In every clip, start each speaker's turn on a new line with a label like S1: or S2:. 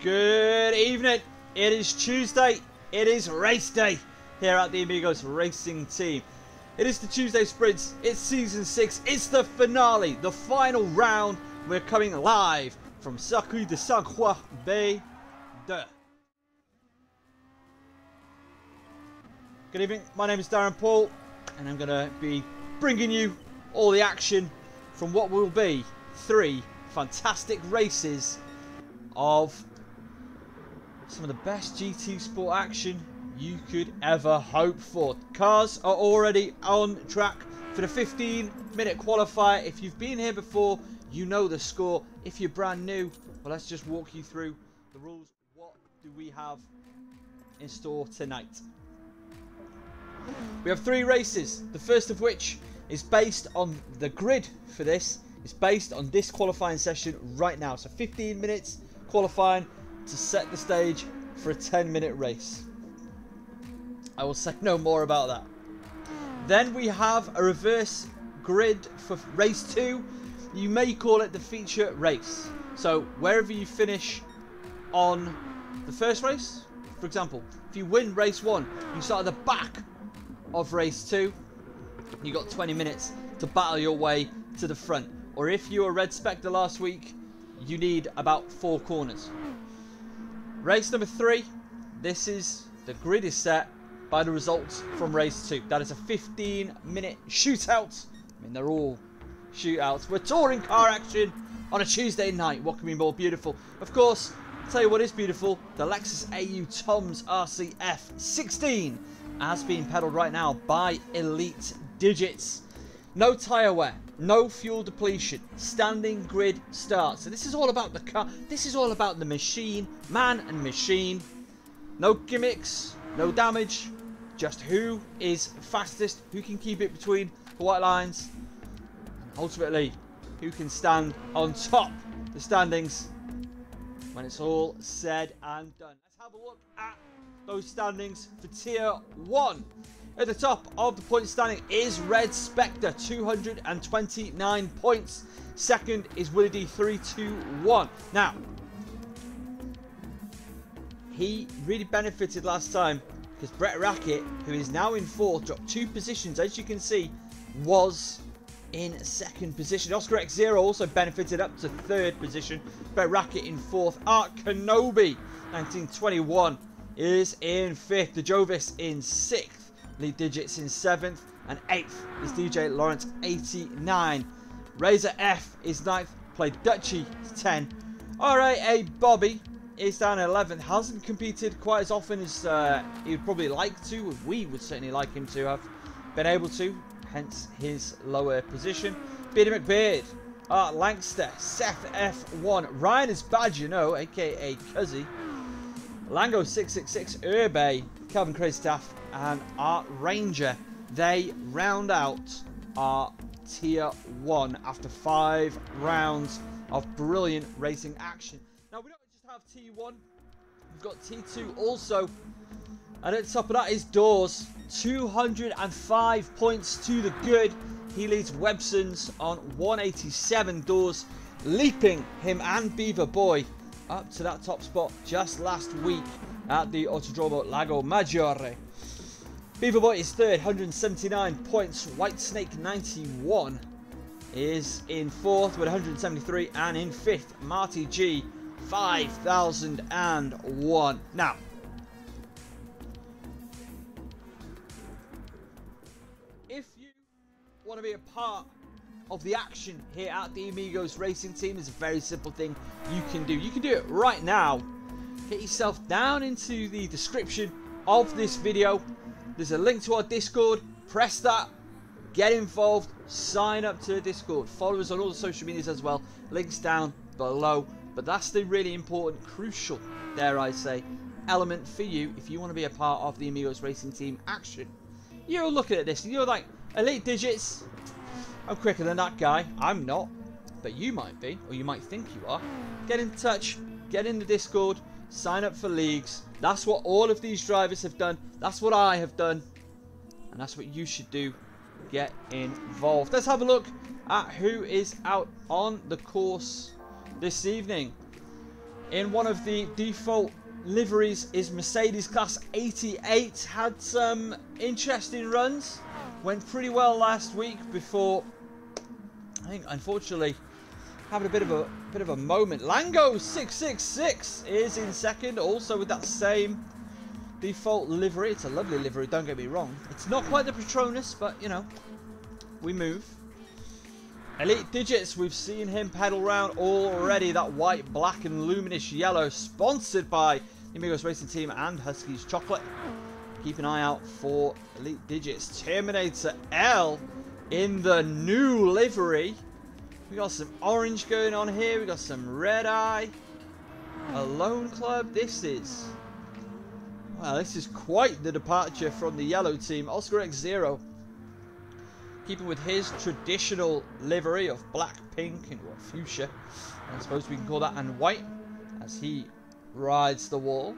S1: Good evening. It is Tuesday. It is race day here at the Amigos Racing Team. It is the Tuesday Sprints. It's Season 6. It's the finale, the final round. We're coming live from Circuit de Sainte Croix B II. Good evening. My name is Darren Paul, and I'm going to be bringing you all the action from what will be 3 fantastic races of some of the best GT Sport action you could ever hope for. Cars are already on track for the 15-minute qualifier. If you've been here before, you know the score. If you're brand new, well, let's just walk you through the rules. What do we have in store tonight? We have 3 races. The first of which is based on the grid for this. It's based on this qualifying session right now. So 15 minutes qualifying to set the stage for a 10-minute race. I will say no more about that. Then we have a reverse grid for race 2. You may call it the feature race. So wherever you finish on the first race, for example, if you win race 1, you start at the back of race 2. You got 20 minutes to battle your way to the front. Or if you were Red Spectre last week, you need about 4 corners. Race number 3, this is, the grid is set by the results from race 2. That is a 15-minute shootout. I mean, they're all shootouts. We're touring car action on a Tuesday night. What can be more beautiful? Of course, I'll tell you what is beautiful. The Lexus AU Toms RC F16 has been pedalled right now by Elite Digits. No tyre wear, no fuel depletion, standing grid start. So this is all about the car. This is all about the machine, man and machine. No gimmicks, no damage, just who is fastest, who can keep it between the white lines, and ultimately who can stand on top the standings when it's all said and done. Let's have a look at those standings for Tier 1. At the top of the point standing is Red Spectre, 229 points. Second is Willie D, 321. Now, he really benefited last time because Brett Rackett, who is now in 4th, dropped 2 positions, as you can see, was in 2nd position. Oscar X0 also benefited up to 3rd position. Brett Rackett in 4th. Art Kenobi, 1921, is in 5th. The Jovis in 6th. Lead Digits in 7th, and 8th is DJ Lawrence, 89. Razor F is 9th, played Dutchy, 10. RAA Bobby is down at 11th, hasn't competed quite as often as he would probably like to. We would certainly like him to have been able to, hence his lower position. Beardy McBeard, Art Langster, Seth F1, Ryan is bad, you know, aka Cuzzy, Lango 666, Urbe, Calvin Craigstaff, and Art Ranger. They round out our Tier 1 after 5 rounds of brilliant racing action. Now, we don't just have T1, we've got T2 also. And at the top of that is Dawes, 205 points to the good. He leads Websons on 187. Dawes leaping him and Beaver Boy up to that top spot just last week at the Autodromo Lago Maggiore. Beaver Boy is 3rd, 179 points. White Snake 91 is in 4th with 173, and in 5th, Marty G, 5001. Now, if you want to be a part of the action here at the Amigos Racing Team, there's a very simple thing you can do. You can do it right now. Get yourself down into the description of this video. There's a link to our Discord. Press that. Get involved. Sign up to the Discord. Follow us on all the social medias as well. Links down below. But that's the really important, crucial, dare I say, element for you if you want to be a part of the Amigos Racing Team action. You're looking at this and you're like, Elite Digits, I'm quicker than that guy. I'm not. But you might be, or you might think you are. Get in touch. Get in the Discord. Sign up for leagues. That's what all of these drivers have done. That's what I have done. And that's what you should do. Get involved. Let's have a look at who is out on the course this evening. in one of the default liveries is Mercedes Class 88. Had some interesting runs. Went pretty well last week before, I think, unfortunately, having a bit of a moment. Lango 666 is in second, also with that same default livery. It's a lovely livery, don't get me wrong. It's not quite the Patronus, but you know, we move. Elite Digits, we've seen him pedal round already. That white, black and luminous yellow, sponsored by the Amigos Racing Team and Husky's Chocolate. Keep an eye out for Elite Digits. Terminator L in the new livery. We got some orange going on here. We got some red eye. A Lone Club. This is quite the departure from the yellow team. Oscar X0. Keeping with his traditional livery of black, pink, and fuchsia, I suppose we can call that, and white, as he rides the wall.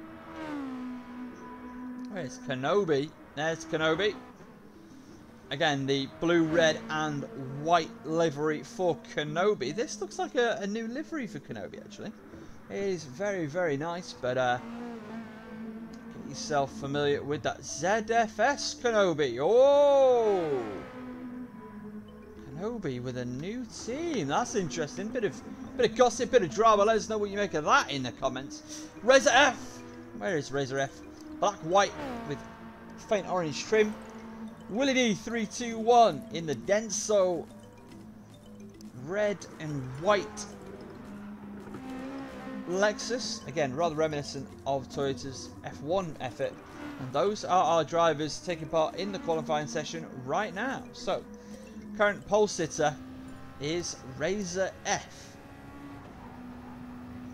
S1: Where's Kenobi? There's Kenobi. Again, the blue, red, and white livery for Kenobi. This looks like a new livery for Kenobi, actually. It is very, very nice, but get yourself familiar with that ZFS Kenobi. Oh! Kenobi with a new team. That's interesting. Bit of gossip, bit of drama. Let us know what you make of that in the comments. Razor F. Where is Razor F? Black, white with faint orange trim. Willie D 321 in the Denso red and white Lexus. Again, rather reminiscent of Toyota's F1 effort. And those are our drivers taking part in the qualifying session right now. So, current pole sitter is Razor F.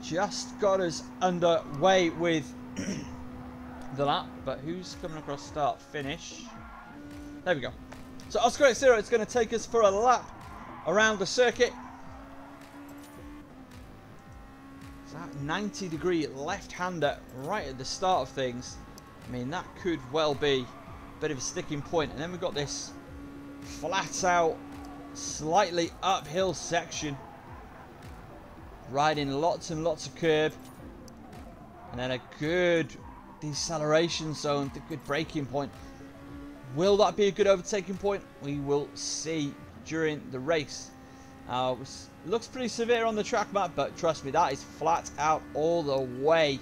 S1: Just got us underway with the lap, but who's coming across start finish? There we go. So Oscar X0 is going to take us for a lap around the circuit. So that 90-degree left-hander right at the start of things. I mean, that could well be a bit of a sticking point. And then we've got this flat out, slightly uphill section. Riding lots and lots of curb. And then a good deceleration zone, a good braking point. Will that be a good overtaking point? We will see during the race. Looks pretty severe on the track map, but trust me, that is flat out all the way.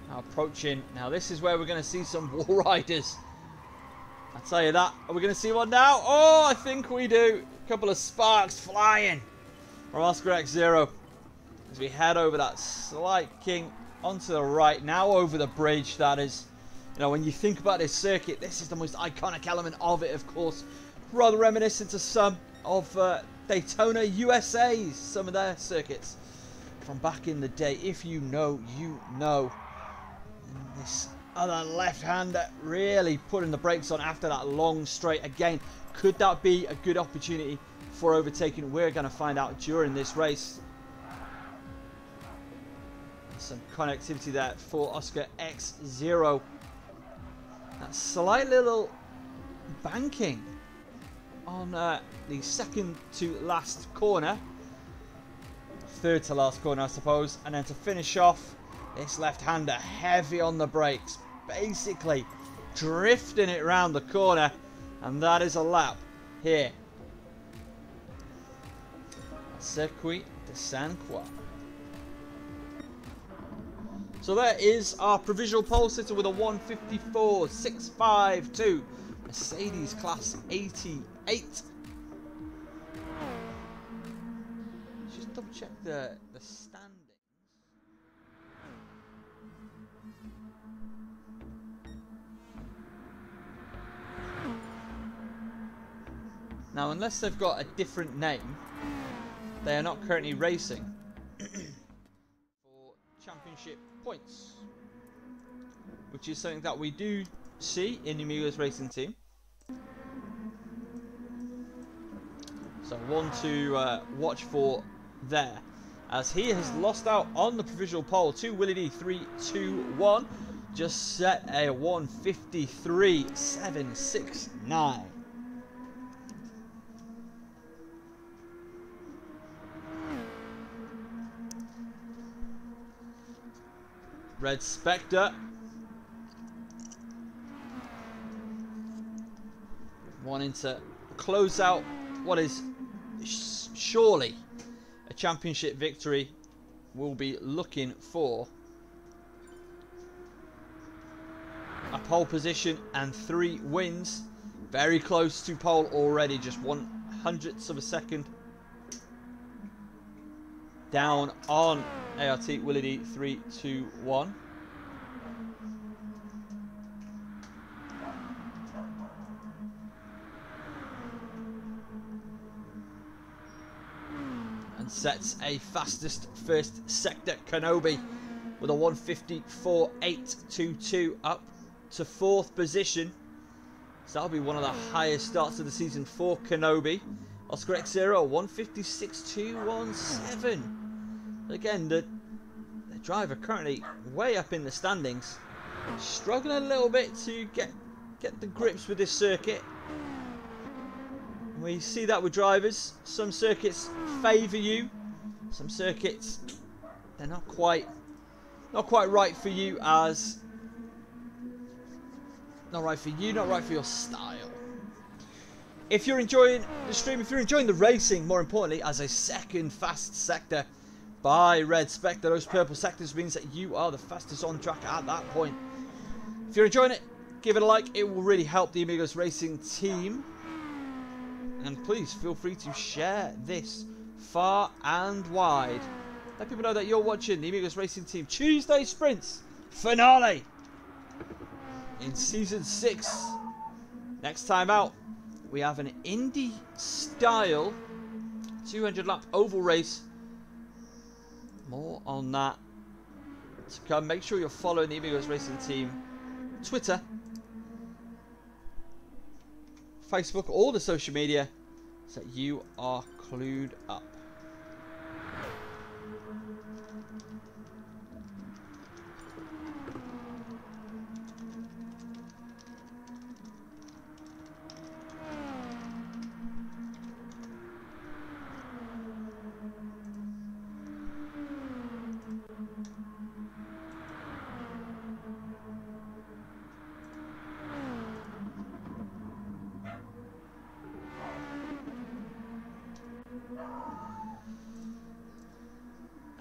S1: Now approaching. Now this is where we're going to see some wall riders. I tell you that. Are we going to see one now? Oh, I think we do. A couple of sparks flying from Oscar X0 as we head over that slight kink onto the right. Now over the bridge, that is. You know, when you think about this circuit, this is the most iconic element of it, of course. Rather reminiscent of some of Daytona USA's, some of their circuits from back in the day. If you know, you know. And this other left-hander really putting the brakes on after that long straight. Again, could that be a good opportunity for overtaking? We're going to find out during this race. Some connectivity there for Oscar X0. That slight little banking on the second to last corner. Third to last corner, I suppose. And then to finish off, this left-hander heavy on the brakes. Basically drifting it around the corner. And that is a lap here. Circuit de Sainte Croix. So there is our provisional pole sitter with a 154.652 Mercedes Class 88. Just double check the standings. Now, unless they've got a different name, they are not currently racing for championship points, which is something that we do see in the Amigos Racing Team. So one to watch for there, as he has lost out on the provisional pole to Willie D 321, just set a 153.769. Red Spectre. Wanting to close out what is surely a championship victory. Will be looking for a pole position and 3 wins. Very close to pole already, just 1/100th of a second down on ART Willie D 321. And sets a fastest first sector Kenobi with a 1:54.822 up to 4th position. So that'll be one of the highest starts of the season for Kenobi. Oscar X0 1:56.217. Again, the driver currently way up in the standings, struggling a little bit to get the grips with this circuit. We see that with drivers. Some circuits favour you. Some circuits, they're not quite right for you as not right for you, not right for your style. If you're enjoying the stream, if you're enjoying the racing, more importantly, as a second fast sector by Red Spectre, those purple sectors means that you are the fastest on track at that point. If you're enjoying it, give it a like. It will really help the Amigos Racing team. And please feel free to share this far and wide. Let people know that you're watching the Amigos Racing Team Tuesday Sprints finale in Season 6. Next time out, we have an Indy style 200 lap oval race. More on that to come. Make sure you're following the Amigos Racing Team Twitter, Facebook, all the social media, so that you are clued up.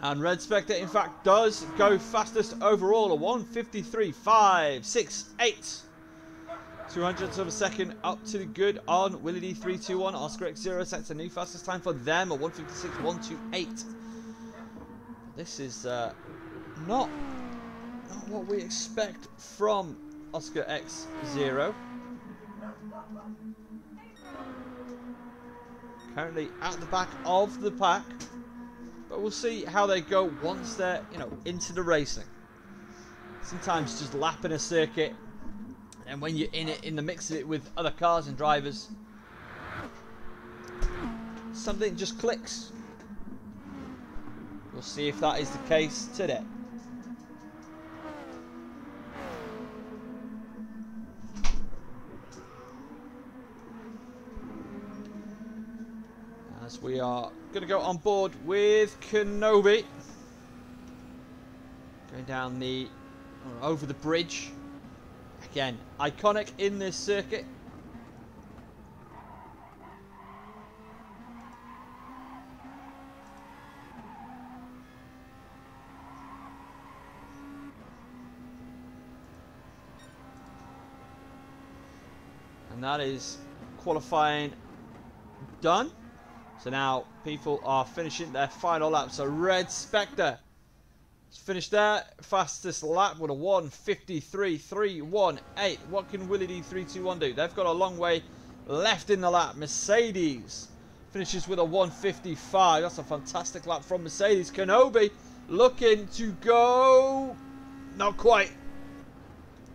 S1: And Red Spectre, in fact, does go fastest overall, a 1:53.568. 200ths of a second up to the good on Willie D 321. Oscar X0 sets a new fastest time for them, a 1:56.128. This is not what we expect from Oscar X0. Currently at the back of the pack. But we'll see how they go once they're, into the racing. Sometimes just lapping a circuit, and when you're in the mix of it with other cars and drivers, something just clicks. We'll see if that is the case today. As we are going to go on board with Kenobi. Going down over the bridge. Again, iconic in this circuit. And that is qualifying done. So now people are finishing their final lap. So Red Spectre has finished their fastest lap with a 1:53.318. What can Willie D 321 do? They've got a long way left in the lap. Mercedes finishes with a 1:55. That's a fantastic lap from Mercedes. Kenobi looking to go. Not quite.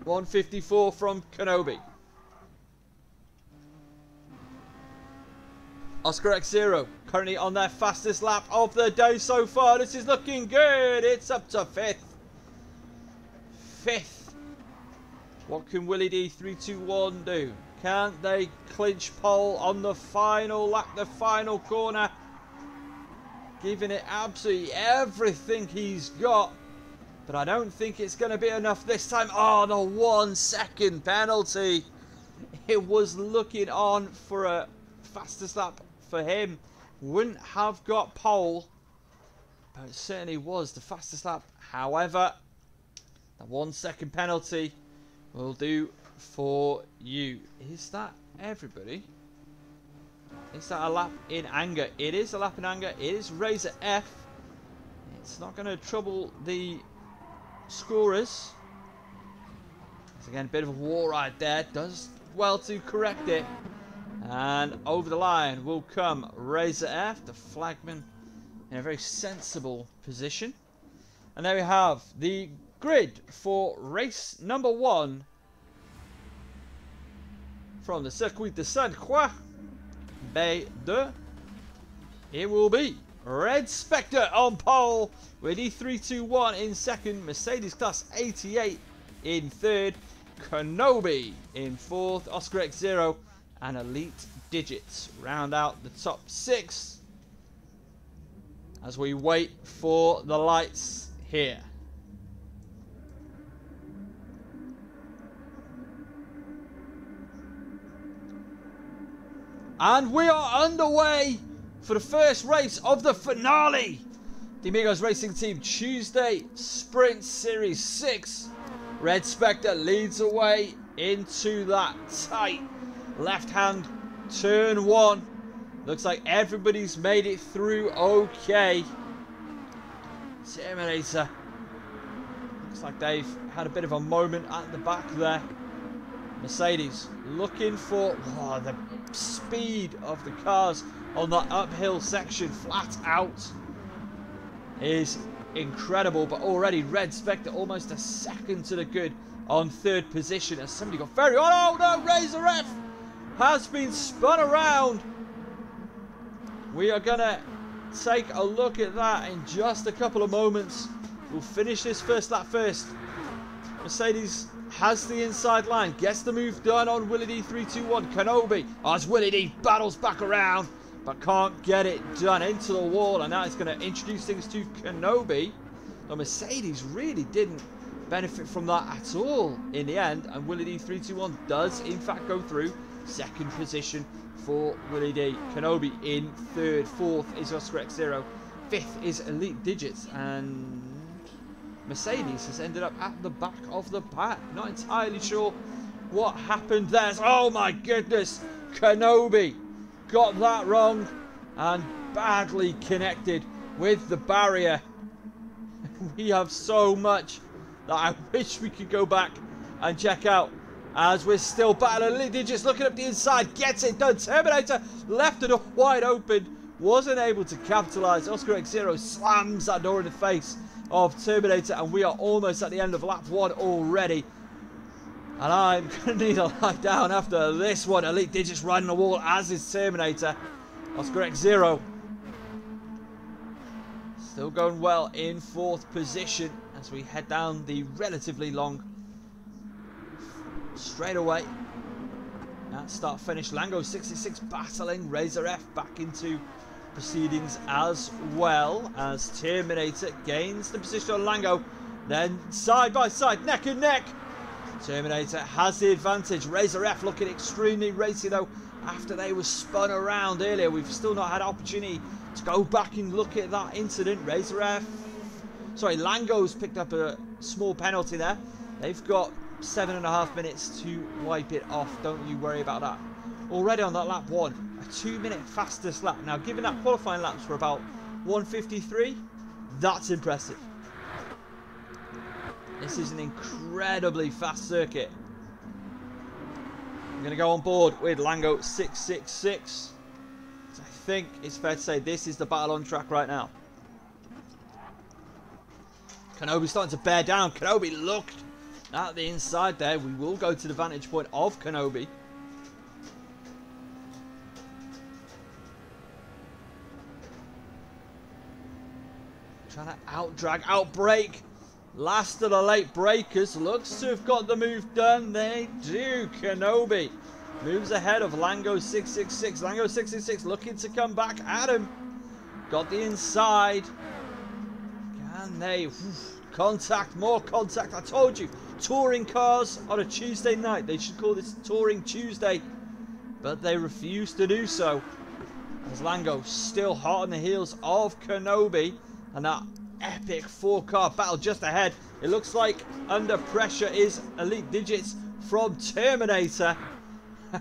S1: 1:54 from Kenobi. Oscar X0 currently on their fastest lap of the day so far. This is looking good. It's up to 5th. 5th. What can Willie D 321 do? Can they clinch pole on the final lap, the final corner? Giving it absolutely everything he's got. But I don't think it's going to be enough this time. Oh, the 1 second penalty. It was looking on for a fastest lap for him. Wouldn't have got pole, but it certainly was the fastest lap. However, the 1 second penalty will do for you. Is that everybody? Is that a lap in anger? It is a lap in anger. It is Razor F. It's not going to trouble the scorers. It's again a bit of a war right there. Does well to correct it. And over the line will come Razor F, the flagman, in a very sensible position. And there we have the grid for race number 1 from the Circuit de Sainte Croix B II. It will be Red Spectre on pole with E321 in second, Mercedes Class 88 in third, Kenobi in fourth, Oscar X0 and Elite Digits round out the top 6 as we wait for the lights here. And we are underway for the first race of the finale. The Amigos Racing Team Tuesday Sprint Series 6. Red Spectre leads away into that tight left-hand turn 1. Looks like everybody's made it through okay. Terminator. Looks like they've had a bit of a moment at the back there. Mercedes looking for the speed of the cars on that uphill section flat out is incredible, but already Red Spectre almost a second to the good on third position as somebody got very... Oh no, Razor F has been spun around. We are gonna take a look at that in just a couple of moments. We'll finish this first lap first. Mercedes has the inside line, gets the move done on Willie D 321. Kenobi, as Willie D battles back around, but can't get it done into the wall, and that is going to introduce things to Kenobi. The Mercedes really didn't benefit from that at all in the end, and Willie D 321 does in fact go through. Second position for Willie D. Kenobi in third. Fourth is Oscar X0. Fifth is Elite Digits, and Mercedes has ended up at the back of the pack. Not entirely sure what happened there. Oh my goodness, Kenobi got that wrong and badly connected with the barrier. We have so much that I wish we could go back and check out as we're still battling. Elite Digits looking up the inside, gets it done. Terminator left it wide open, wasn't able to capitalize. Oscar X0 slams that door in the face of Terminator, and we are almost at the end of lap 1 already. And I'm going to need a lie down after this one. Elite Digits riding the wall, as is Terminator. Oscar X0 still going well in fourth position as we head down the relatively long straightaway. At start finish, Lango 66 battling Razor F back into proceedings as well as Terminator gains the position on Lango. Then side by side, neck and neck. Terminator has the advantage. Razor F looking extremely racy though after they were spun around earlier. We've still not had opportunity to go back and look at that incident. Razor F, sorry, Lango's picked up a small penalty there. They've got 7.5 minutes to wipe it off. Don't you worry about that. Already on that lap 1, a 2-minute fastest lap. Now, given that qualifying laps were about 1:53, that's impressive. This is an incredibly fast circuit. I'm going to go on board with Lango 666. I think it's fair to say this is the battle on track right now. Kenobi's starting to bear down. Kenobi looked at the inside there. We will go to the vantage point of Kenobi. Trying to out-drag, out-brake. Last of the late breakers. Looks to have got the move done. They do. Kenobi moves ahead of Lango 666. Lango 666 looking to come back at him. Got the inside. Can they Contact, more contact. I told you, touring cars on a Tuesday night. They should call this Touring Tuesday. But they refuse to do so. As Lango still hot on the heels of Kenobi. And that epic 4-car battle just ahead. It looks like under pressure is Elite Digits from Terminator.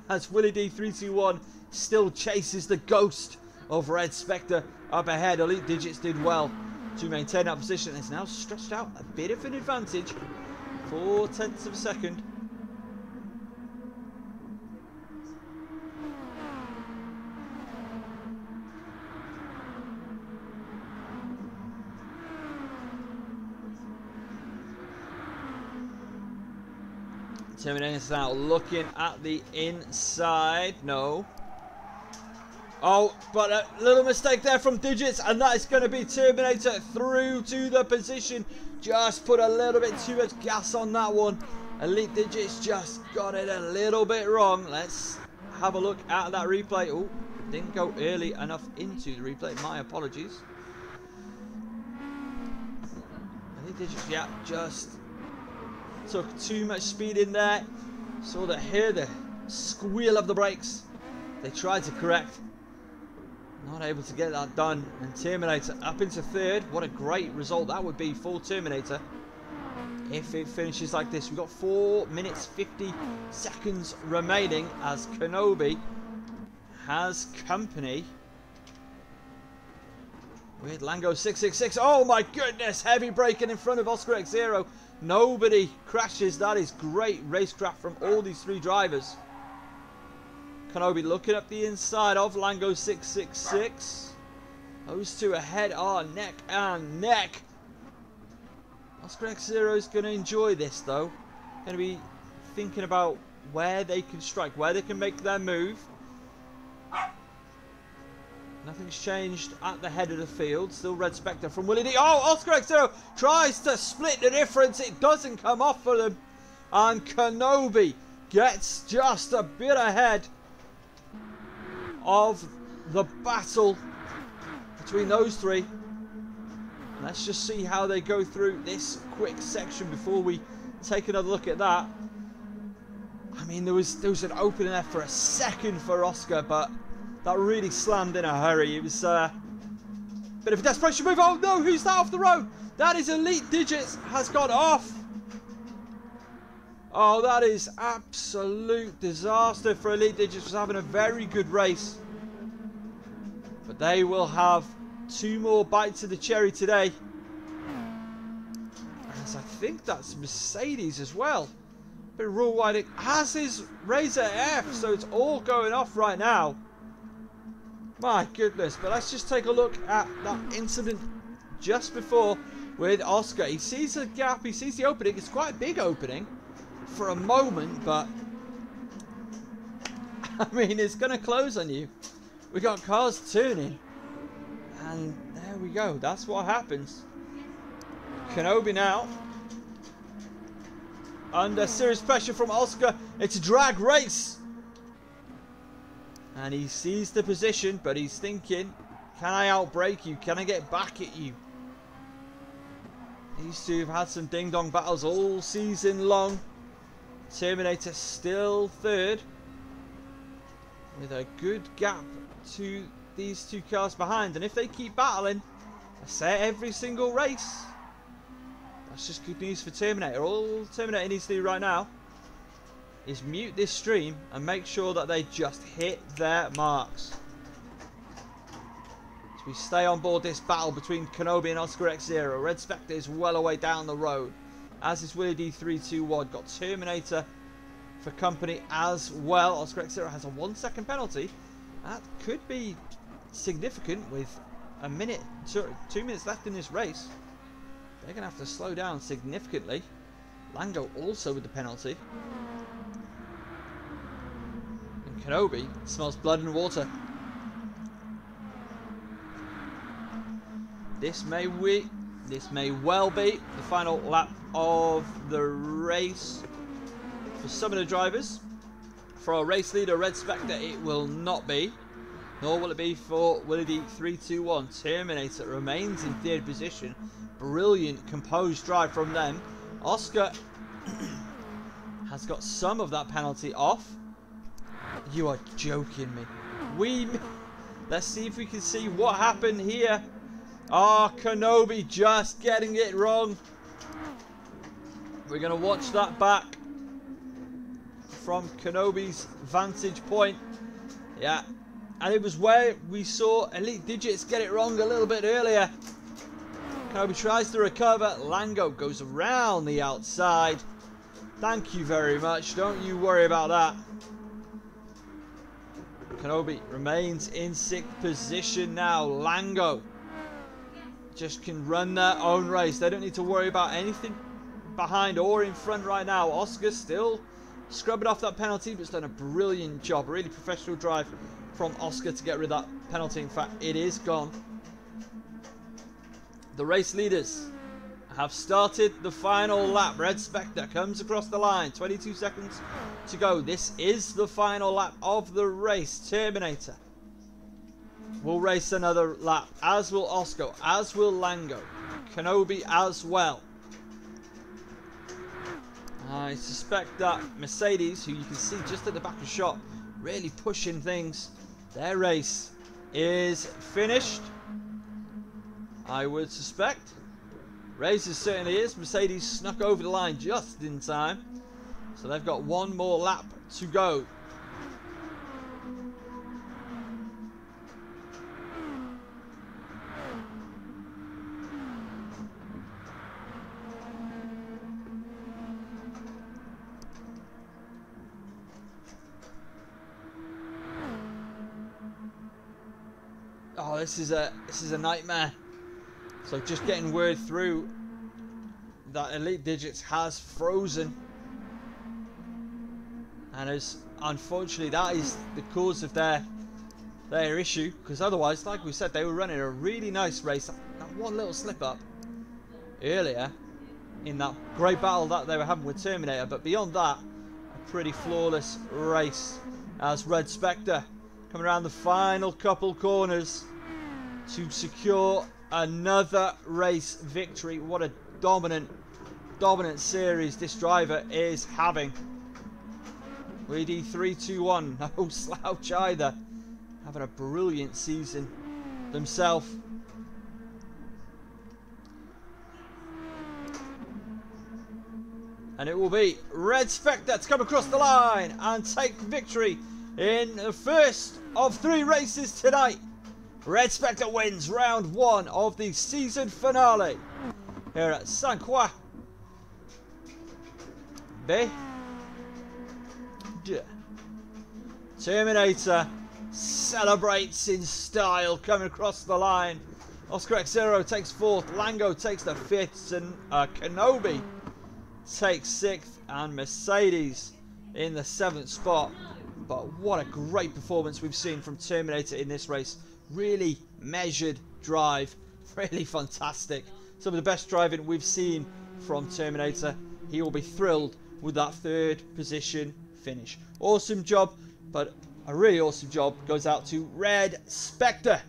S1: As Willie D321 still chases the ghost of Red Spectre up ahead. Elite Digits did well to maintain that position. It's now stretched out a bit of an advantage. 0.4 of a second. Terminator's now looking at the inside. No. Oh, but a little mistake there from Digits, and that is going to be Terminator through to the position. Just put a little bit too much gas on that one. Elite Digits just got it a little bit wrong. Let's have a look at that replay. Oh, didn't go early enough into the replay. My apologies. Elite Digits, yeah, just took too much speed in there. Saw that here, the squeal of the brakes. They tried to correct. Not able to get that done. And Terminator up into third. What a great result that would be for Terminator if it finishes like this. We've got 4 minutes 50 seconds remaining as Kenobi has company with Lango 666. Oh my goodness, heavy braking in front of Oscar X0. Nobody crashes. That is great racecraft from all these three drivers. Kenobi looking up the inside of Lango 666. Those two ahead are neck and neck. Oscar X0 is going to enjoy this though. Going to be thinking about where they can strike, where they can make their move. Nothing's changed at the head of the field. Still Red Spectre from Willie D. Oh, Oscar X0 tries to split the difference. It doesn't come off for them. And Kenobi gets just a bit ahead of the battle between those three. Let's just see how they go through this quick section before we take another look at that. I mean, there was an opening there for a second for Oscar, but that really slammed in a hurry. It was a bit of a desperation move. Oh no, who's that off the road? That is Elite Digits has gone off. Oh, that is absolute disaster for Elite Digits. Was having a very good race. But they will have 2 more bites of the cherry today. As I think that's Mercedes as well. Bit of rule winding. As is Razor F. So it's all going off right now. My goodness. But let's just take a look at that incident just before with Oscar. He sees a gap. He sees the opening. It's quite a big opening for a moment, but I mean, it's going to close on you. We got cars turning, and there we go. That's what happens. Kenobi now under serious pressure from Oscar. It's a drag race, and he sees the position, but he's thinking, can I outbrake you? Can I get back at you? These two have had some ding-dong battles all season long. Terminator still third with a good gap to these two cars behind, and if they keep battling, I say every single race, that's just good news for Terminator. All Terminator needs to do right now is mute this stream and make sure that they just hit their marks. So we stay on board this battle between Kenobi and Oscar X0. Red Spectre is well away down the road, as is Willie D321. Got Terminator for company as well. Oscar X0 has a 1 second penalty. That could be significant with a minute, 2 minutes left in this race. They're going to have to slow down significantly. Lango also with the penalty. And Kenobi smells blood and water. This may well be the final lap of the race for some of the drivers. For our race leader Red Spectre, it will not be. Nor will it be for Willie 321. Terminator remains in third position. Brilliant composed drive from them. Oscar has got some of that penalty off. You are joking me. Let's see if we can see what happened here. Ah, Kenobi just getting it wrong. We're going to watch that back from Kenobi's vantage point. Yeah. And it was where we saw Elite Digits get it wrong a little bit earlier. Kenobi tries to recover. Lango goes around the outside. Thank you very much. Don't you worry about that. Kenobi remains in sixth position now. Lango just can run their own race. They don't need to worry about anything behind or in front right now. Oscar still scrubbing off that penalty, but it's done a brilliant job. A really professional drive from Oscar to get rid of that penalty. In fact, it is gone. The race leaders have started the final lap. Red Spectre comes across the line. 22 seconds to go. This is the final lap of the race. Terminator will race another lap, as will Oscar, as will Lango. Kenobi as well. I suspect that Mercedes, who you can see just at the back of the shot, really pushing things. Their race is finished, I would suspect. Races certainly is. Mercedes snuck over the line just in time. So they've got one more lap to go. Oh, this is a nightmare. So just getting word through that Elite Digits has frozen, and as unfortunately that is the cause of their issue, because otherwise, like we said, they were running a really nice race. That one little slip up earlier in that great battle that they were having with Terminator, but beyond that, a pretty flawless race as Red Spectre coming around the final couple corners to secure another race victory. What a dominant series this driver is having. WD321, no slouch either. Having a brilliant season themselves. And it will be Red Spectre to come across the line and take victory in the first of 3 races tonight. Red Spectre wins round 1 of the season finale here at Sainte Croix B II. Terminator celebrates in style coming across the line. Oscar X0 takes 4th, Lango takes the 5th, and Kenobi takes 6th, and Mercedes in the 7th spot. But what a great performance we've seen from Terminator in this race. Really measured drive, really fantastic. Some of the best driving we've seen from Terminator. He will be thrilled with that 3rd position finish. Awesome job, but a really awesome job goes out to Red Spectre,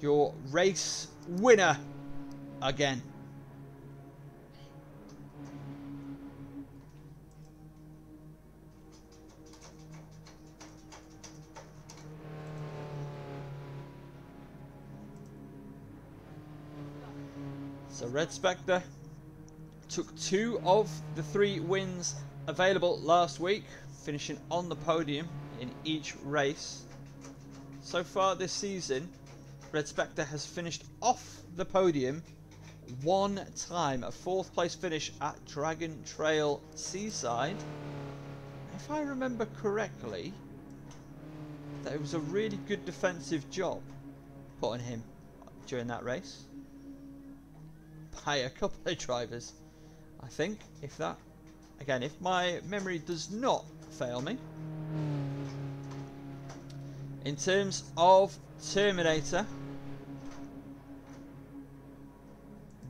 S1: your race winner again. So Red Spectre took 2 of the 3 wins available last week, finishing on the podium in each race. So far this season, Red Spectre has finished off the podium 1 time, a 4th place finish at Dragon Trail Seaside. If I remember correctly, that was a really good defensive job put on him during that race by a couple of drivers, I think, if that, again, if my memory does not fail me. In terms of Terminator,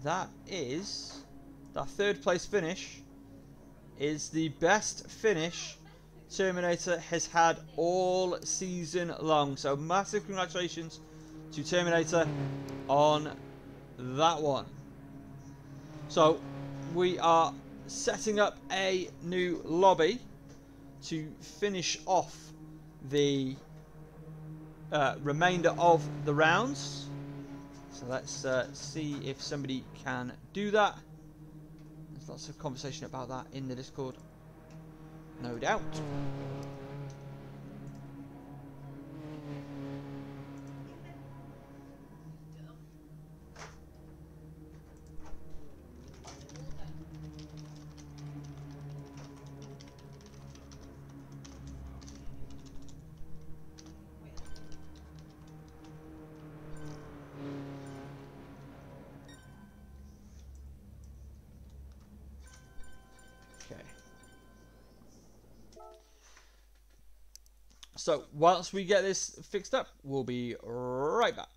S1: that 3rd place finish is the best finish Terminator has had all season long. So massive congratulations to Terminator on that one. So we are setting up a new lobby to finish off the remainder of the rounds. So let's see if somebody can do that. There's lots of conversation about that in the Discord, no doubt. So, whilst we get this fixed up, we'll be right back.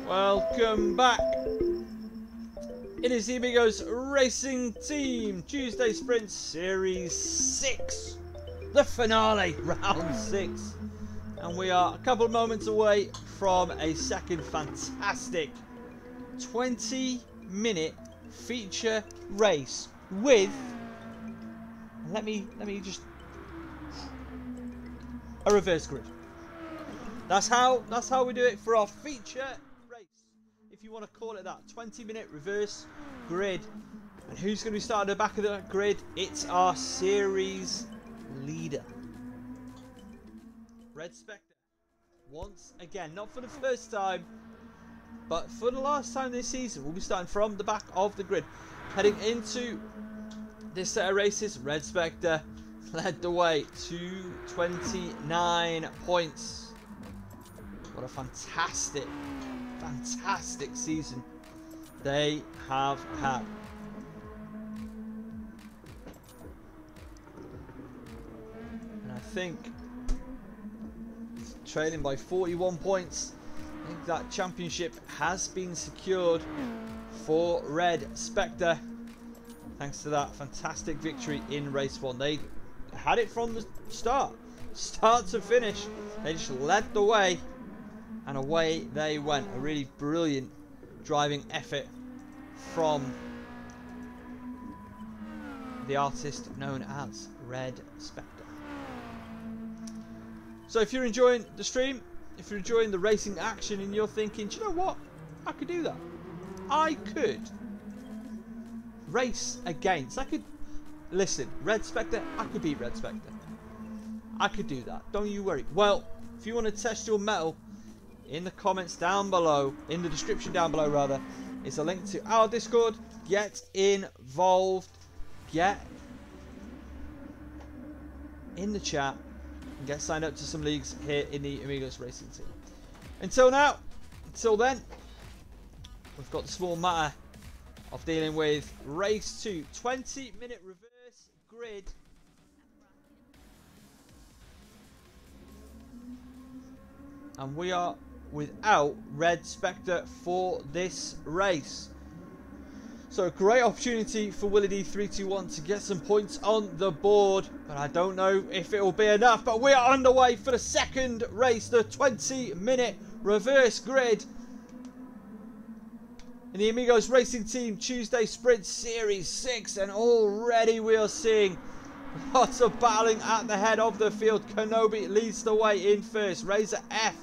S1: Welcome back. It is the Amigos Racing Team Tuesday Sprint Series 6. The finale, round 6. And we are a couple of moments away from a second fantastic 20-minute feature race with, let me just, a reverse grid. That's how we do it for our feature race, if you want to call it that. 20-minute reverse grid. And who's going to be starting at the back of the grid? It's our series leader, Red Spectre. Once again, not for the first time, but for the last time this season, we'll be starting from the back of the grid. Heading into this set of races, Red Spectre led the way to 29 points. What a fantastic, fantastic season they have had. And I think, trailing by 41 points, I think that championship has been secured for Red Spectre, thanks to that fantastic victory in race 1. They had it from the start to finish. They just led the way, and away they went. A really brilliant driving effort from the artist known as Red Spectre. So if you're enjoying the stream, if you're enjoying the racing action and you're thinking, do you know what, I could do that. I could race against, listen, Red Spectre, I could beat Red Spectre. I could do that, don't you worry. Well, if you want to test your mettle, in the comments down below, in the description down below rather, is a link to our Discord. Get involved, get in the chat, and get signed up to some leagues here in the Amigos Racing Team. Until then, we've got the small matter of dealing with race 2, 20-minute reverse grid. And we are without Red Spectre for this race. So a great opportunity for Willie D321 to get some points on the board, but I don't know if it will be enough. But we are underway for the second race, the 20-minute reverse grid in the Amigos Racing Team Tuesday Sprint Series 6, and already we are seeing lots of battling at the head of the field. Kenobi leads the way in first. Razor F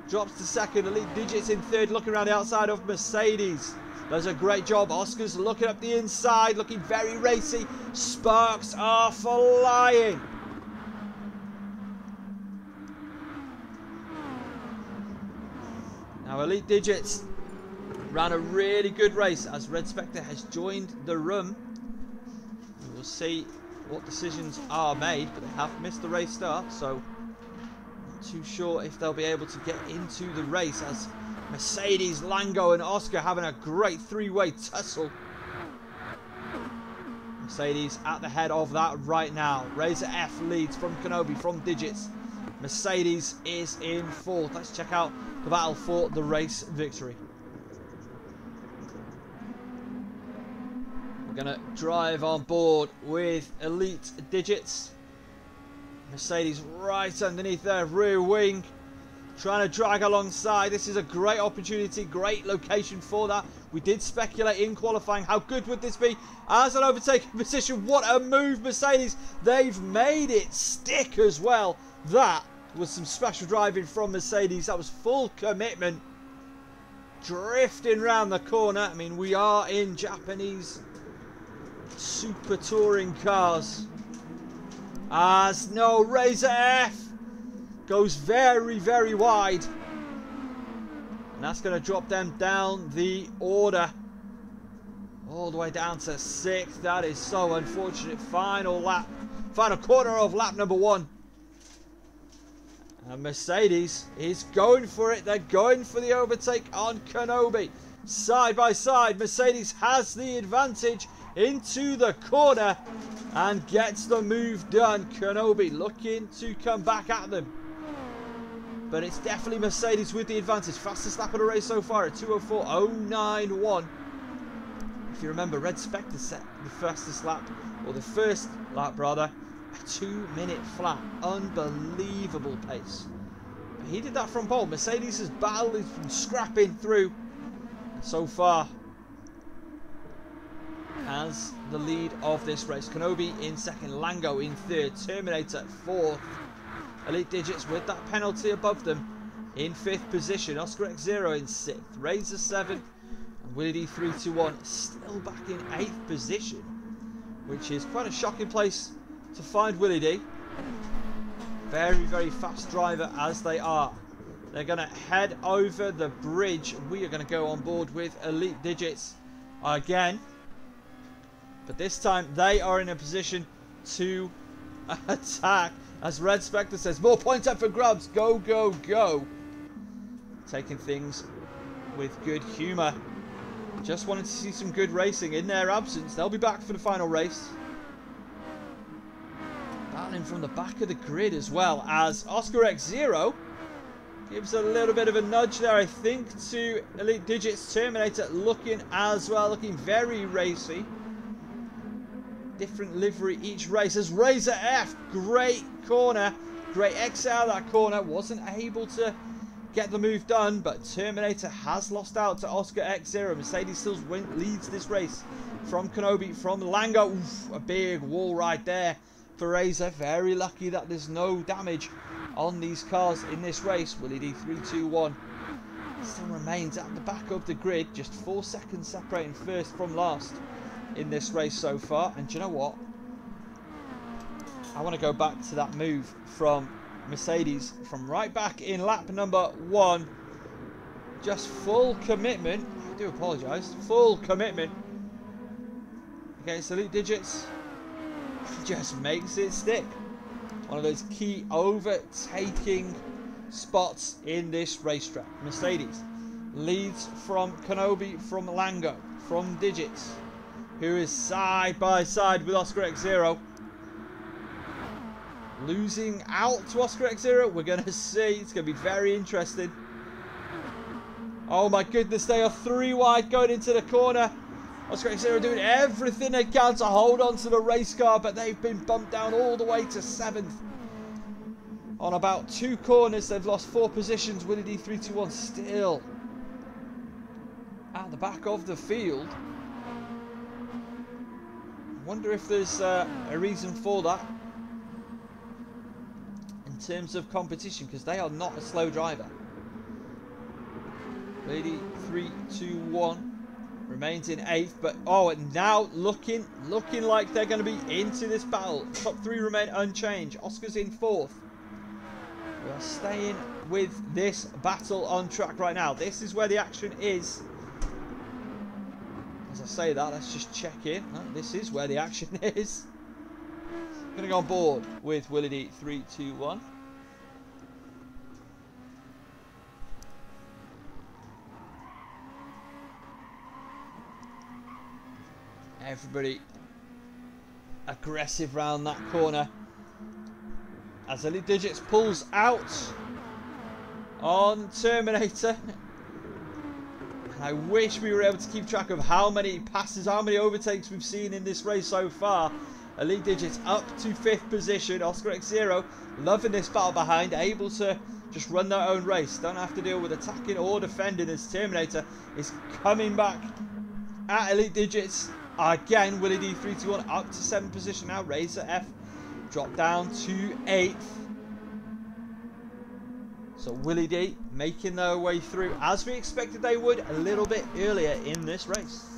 S1: drops to second. Elite Digits in third, looking around the outside of Mercedes. Does a great job. Oscar's looking up the inside, looking very racy. Sparks are flying. Now Elite Digits ran a really good race as Red Spectre has joined the room. We'll see what decisions are made, but they have missed the race start, so not too sure if they'll be able to get into the race, as Mercedes, Lango and Oscar having a great three-way tussle. Mercedes at the head of that right now. Razor F leads from Kenobi, from Digits. Mercedes is in fourth. Let's check out the battle for the race victory. We're going to drive on board with Elite Digits. Mercedes right underneath their rear wing, trying to drag alongside. This is a great opportunity, great location for that. We did speculate in qualifying, how good would this be as an overtaking position? What a move, Mercedes. They've made it stick as well. That was some special driving from Mercedes. That was full commitment. Drifting round the corner. I mean, we are in Japanese super touring cars. As no, Razor F goes very, very wide. And that's going to drop them down the order. All the way down to 6th. That is so unfortunate. Final lap. Final quarter of lap number 1. And Mercedes is going for it. They're going for the overtake on Kenobi. Side by side. Mercedes has the advantage into the corner and gets the move done. Kenobi looking to come back at them. But it's definitely Mercedes with the advantage. Fastest lap of the race so far at 2:04.091. If you remember, Red Spectre set the fastest lap, or the first lap rather, a 2-minute flat. Unbelievable pace. But he did that from pole. Mercedes has battled, he's been scrapping through. And so far has the lead of this race. Kenobi in second, Lango in third, Terminator fourth. Elite Digits with that penalty above them in 5th position. Oscar X0 in 6th. Razor 7th. And Willie D 321 still back in 8th position, which is quite a shocking place to find Willie D. Very, very fast driver as they are. They're going to head over the bridge. We are going to go on board with Elite Digits again. But this time they are in a position to attack. As Red Spectre says, more points up for grabs. Go, go, go. Taking things with good humour. Just wanted to see some good racing in their absence. They'll be back for the final race. Battling from the back of the grid as well, as Oscar X0 gives a little bit of a nudge there, I think, to Elite Digits. Terminator looking as well, looking very racy. Different livery each race. As Razor F, great corner, great exit out of that corner, wasn't able to get the move done, but Terminator has lost out to Oscar X0. Mercedes still leads this race from Kenobi, from Lango. Oof, a big wall right there for Razor. Very lucky that there's no damage on these cars in this race. Willie D 321 still remains at the back of the grid, just 4 seconds separating first from last in this race so far. And do you know what? I want to go back to that move from Mercedes from right back in lap number 1. Just full commitment. I do apologise. Full commitment against Elite Digits. Just makes it stick. One of those key overtaking spots in this racetrack. Mercedes leads from Kenobi, from Lango, from Digits, who is side by side with Oscar X0. Losing out to Oscar X0, we're going to see. It's going to be very interesting. Oh my goodness, they are 3 wide going into the corner. Oscar X0 doing everything they can to hold on to the race car, but they've been bumped down all the way to 7th. On about 2 corners, they've lost 4 positions. Willie D 321 still at the back of the field. Wonder if there's a reason for that in terms of competition, because they are not a slow driver. Lady 321 remains in 8th, but oh, and now looking like they're going to be into this battle. Top 3 remain unchanged. Oscar's in 4th. We are staying with this battle on track right now. This is where the action is. As I say that, let's just check in. Oh, this is where the action is. Going to go on board with Willie D 321. Everybody aggressive round that corner as Elite Digits pulls out on Terminator. I wish we were able to keep track of how many passes, how many overtakes we've seen in this race so far. Elite Digits up to 5th position. Oscar X0 loving this battle behind, able to just run their own race. Don't have to deal with attacking or defending as Terminator is coming back at Elite Digits. Again, Willie D 321 up to 7th position now. Razor F dropped down to 8th. So Willie D making their way through, as we expected they would, a little bit earlier in this race.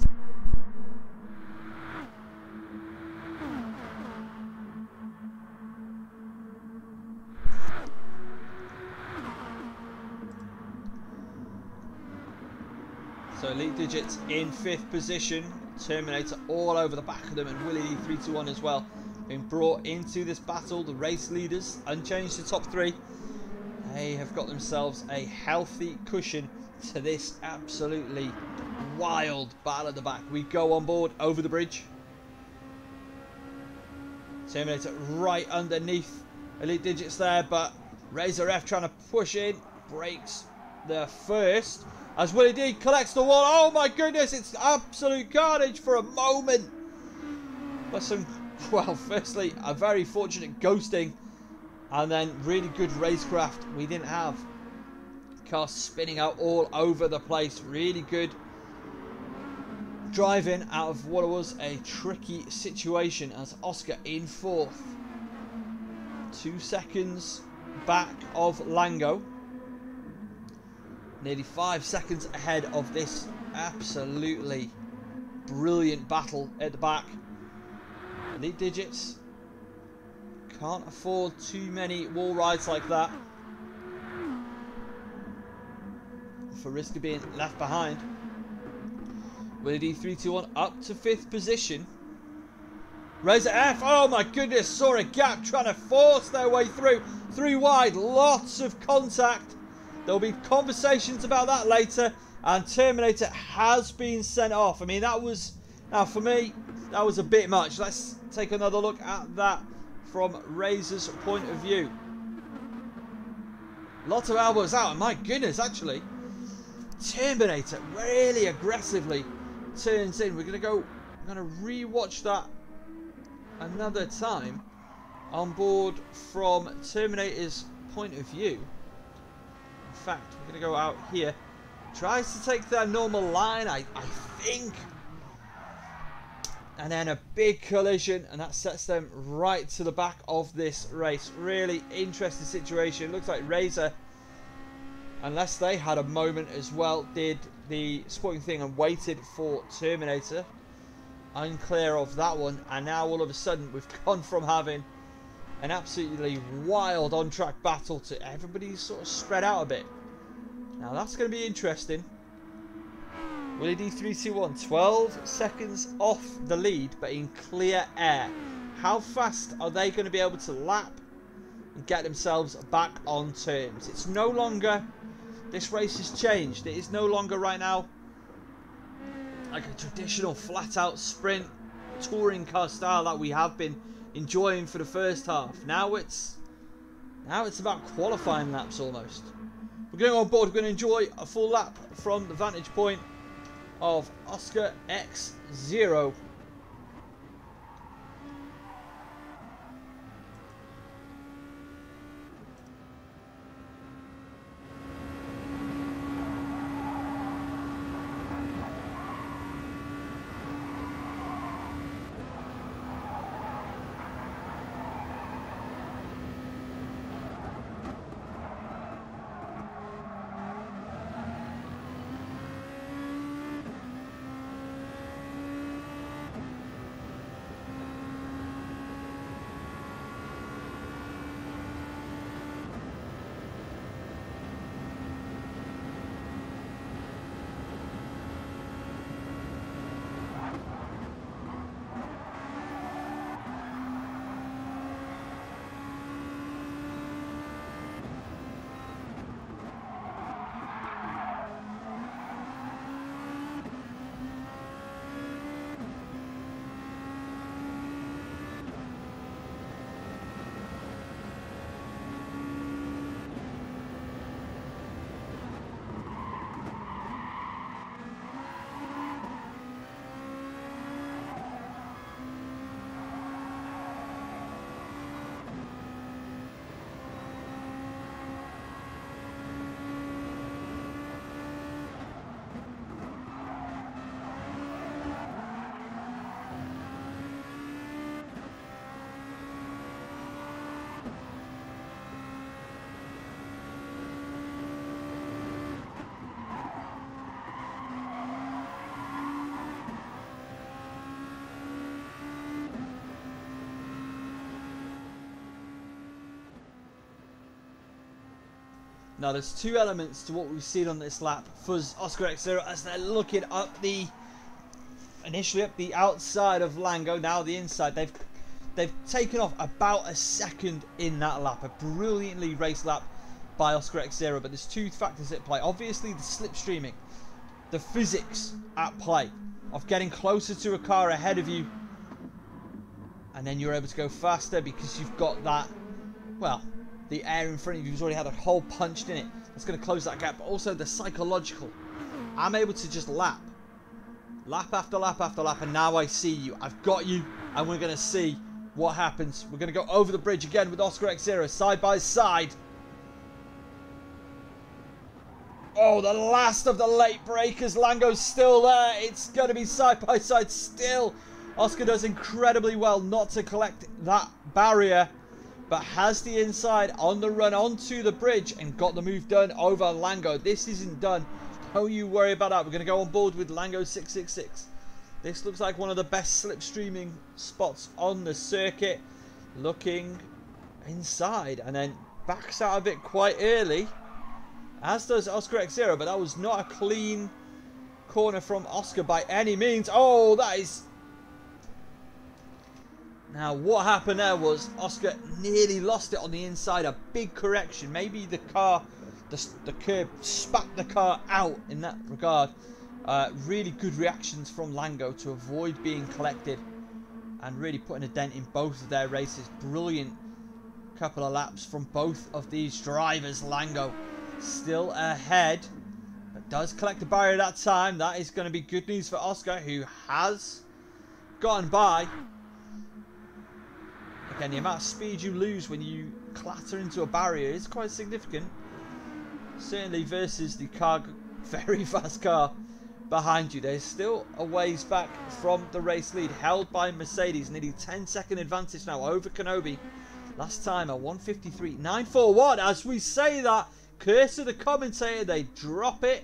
S1: So Elite Digits in 5th position. Terminator all over the back of them, and Willie D 321 as well, being brought into this battle. The race leaders unchanged to top 3. They have got themselves a healthy cushion to this absolutely wild battle at the back. We go on board over the bridge. Terminator right underneath Elite Digits there, but Razor F trying to push in, breaks the first as Willie D collects the wall. Oh my goodness, it's absolute carnage for a moment. But well, firstly, a very fortunate ghosting, and then really good racecraft. We didn't have cars spinning out all over the place. Really good driving out of what was a tricky situation as Oscar in 4th. 2 seconds back of Lango. Nearly 5 seconds ahead of this absolutely brilliant battle at the back. Elite Digits can't afford too many wall rides like that for risk of being left behind. Willie D 321 up to 5th position. Razor F, oh my goodness, saw a gap trying to force their way through. 3 wide, lots of contact. There'll be conversations about that later, and Terminator has been sent off. I mean, that was, now for me, that was a bit much. Let's take another look at that from Razor's point of view. Lots of elbows out, and my goodness, actually, Terminator really aggressively turns in. We're going to re-watch that another time on board from Terminator's point of view. In fact, we're going to go out here. Tries to take their normal line, I think. And then a big collision, and that sets them right to the back of this race. Really interesting situation. Looks like Razor, unless they had a moment as well, did the sporting thing and waited for Terminator. Unclear of that one. And now all of a sudden we've gone from having an absolutely wild on-track battle to everybody's sort of spread out a bit. Now that's going to be interesting. Willie D 321, 12 seconds off the lead, but in clear air. How fast are they going to be able to lap and get themselves back on terms? It's no longer, this race has changed. It is no longer right now like a traditional flat-out sprint touring car style that we have been enjoying for the first half. Now it's about qualifying laps almost. We're going on board. We're going to enjoy a full lap from the vantage point of Oscar X0. Now, there's two elements to what we've seen on this lap for Oscar X0 as they're looking up initially up the outside of Lango, now the inside. They've taken off about a second in that lap. A brilliantly raced lap by Oscar X0, but there's two factors at play. Obviously, the slipstreaming, the physics at play of getting closer to a car ahead of you, and then you're able to go faster because you've got that, well, the air in front of you's already had a hole punched in it. That's going to close that gap. But also the psychological. I'm able to just lap after lap after lap, and now I see you. I've got you, and we're going to see what happens. We're going to go over the bridge again with Oscar X0 side by side. Oh, the last of the late breakers. Lango's still there. It's going to be side by side still. Oscar does incredibly well not to collect that barrier, but has the inside on the run onto the bridge and got the move done over Lango. This isn't done. Don't you worry about that. We're going to go on board with Lango 666. This looks like one of the best slipstreaming spots on the circuit. Looking inside and then backs out of it quite early, as does Oscar X0, but that was not a clean corner from Oscar by any means. Oh, that is... Now, what happened there was Oscar nearly lost it on the inside. A big correction. Maybe the car, the curb spat the car out in that regard. Really good reactions from Lango to avoid being collected and really putting a dent in both of their races. Brilliant couple of laps from both of these drivers. Lango still ahead, but does collect the barrier that time. That is going to be good news for Oscar, who has gotten by. Again, the amount of speed you lose when you clatter into a barrier is quite significant. Certainly versus the car, very fast car behind you. There's still a ways back from the race lead, held by Mercedes. Nearly 10-second advantage now over Kenobi. Last time a 1:53.941. As we say that, curse of the commentator, they drop it.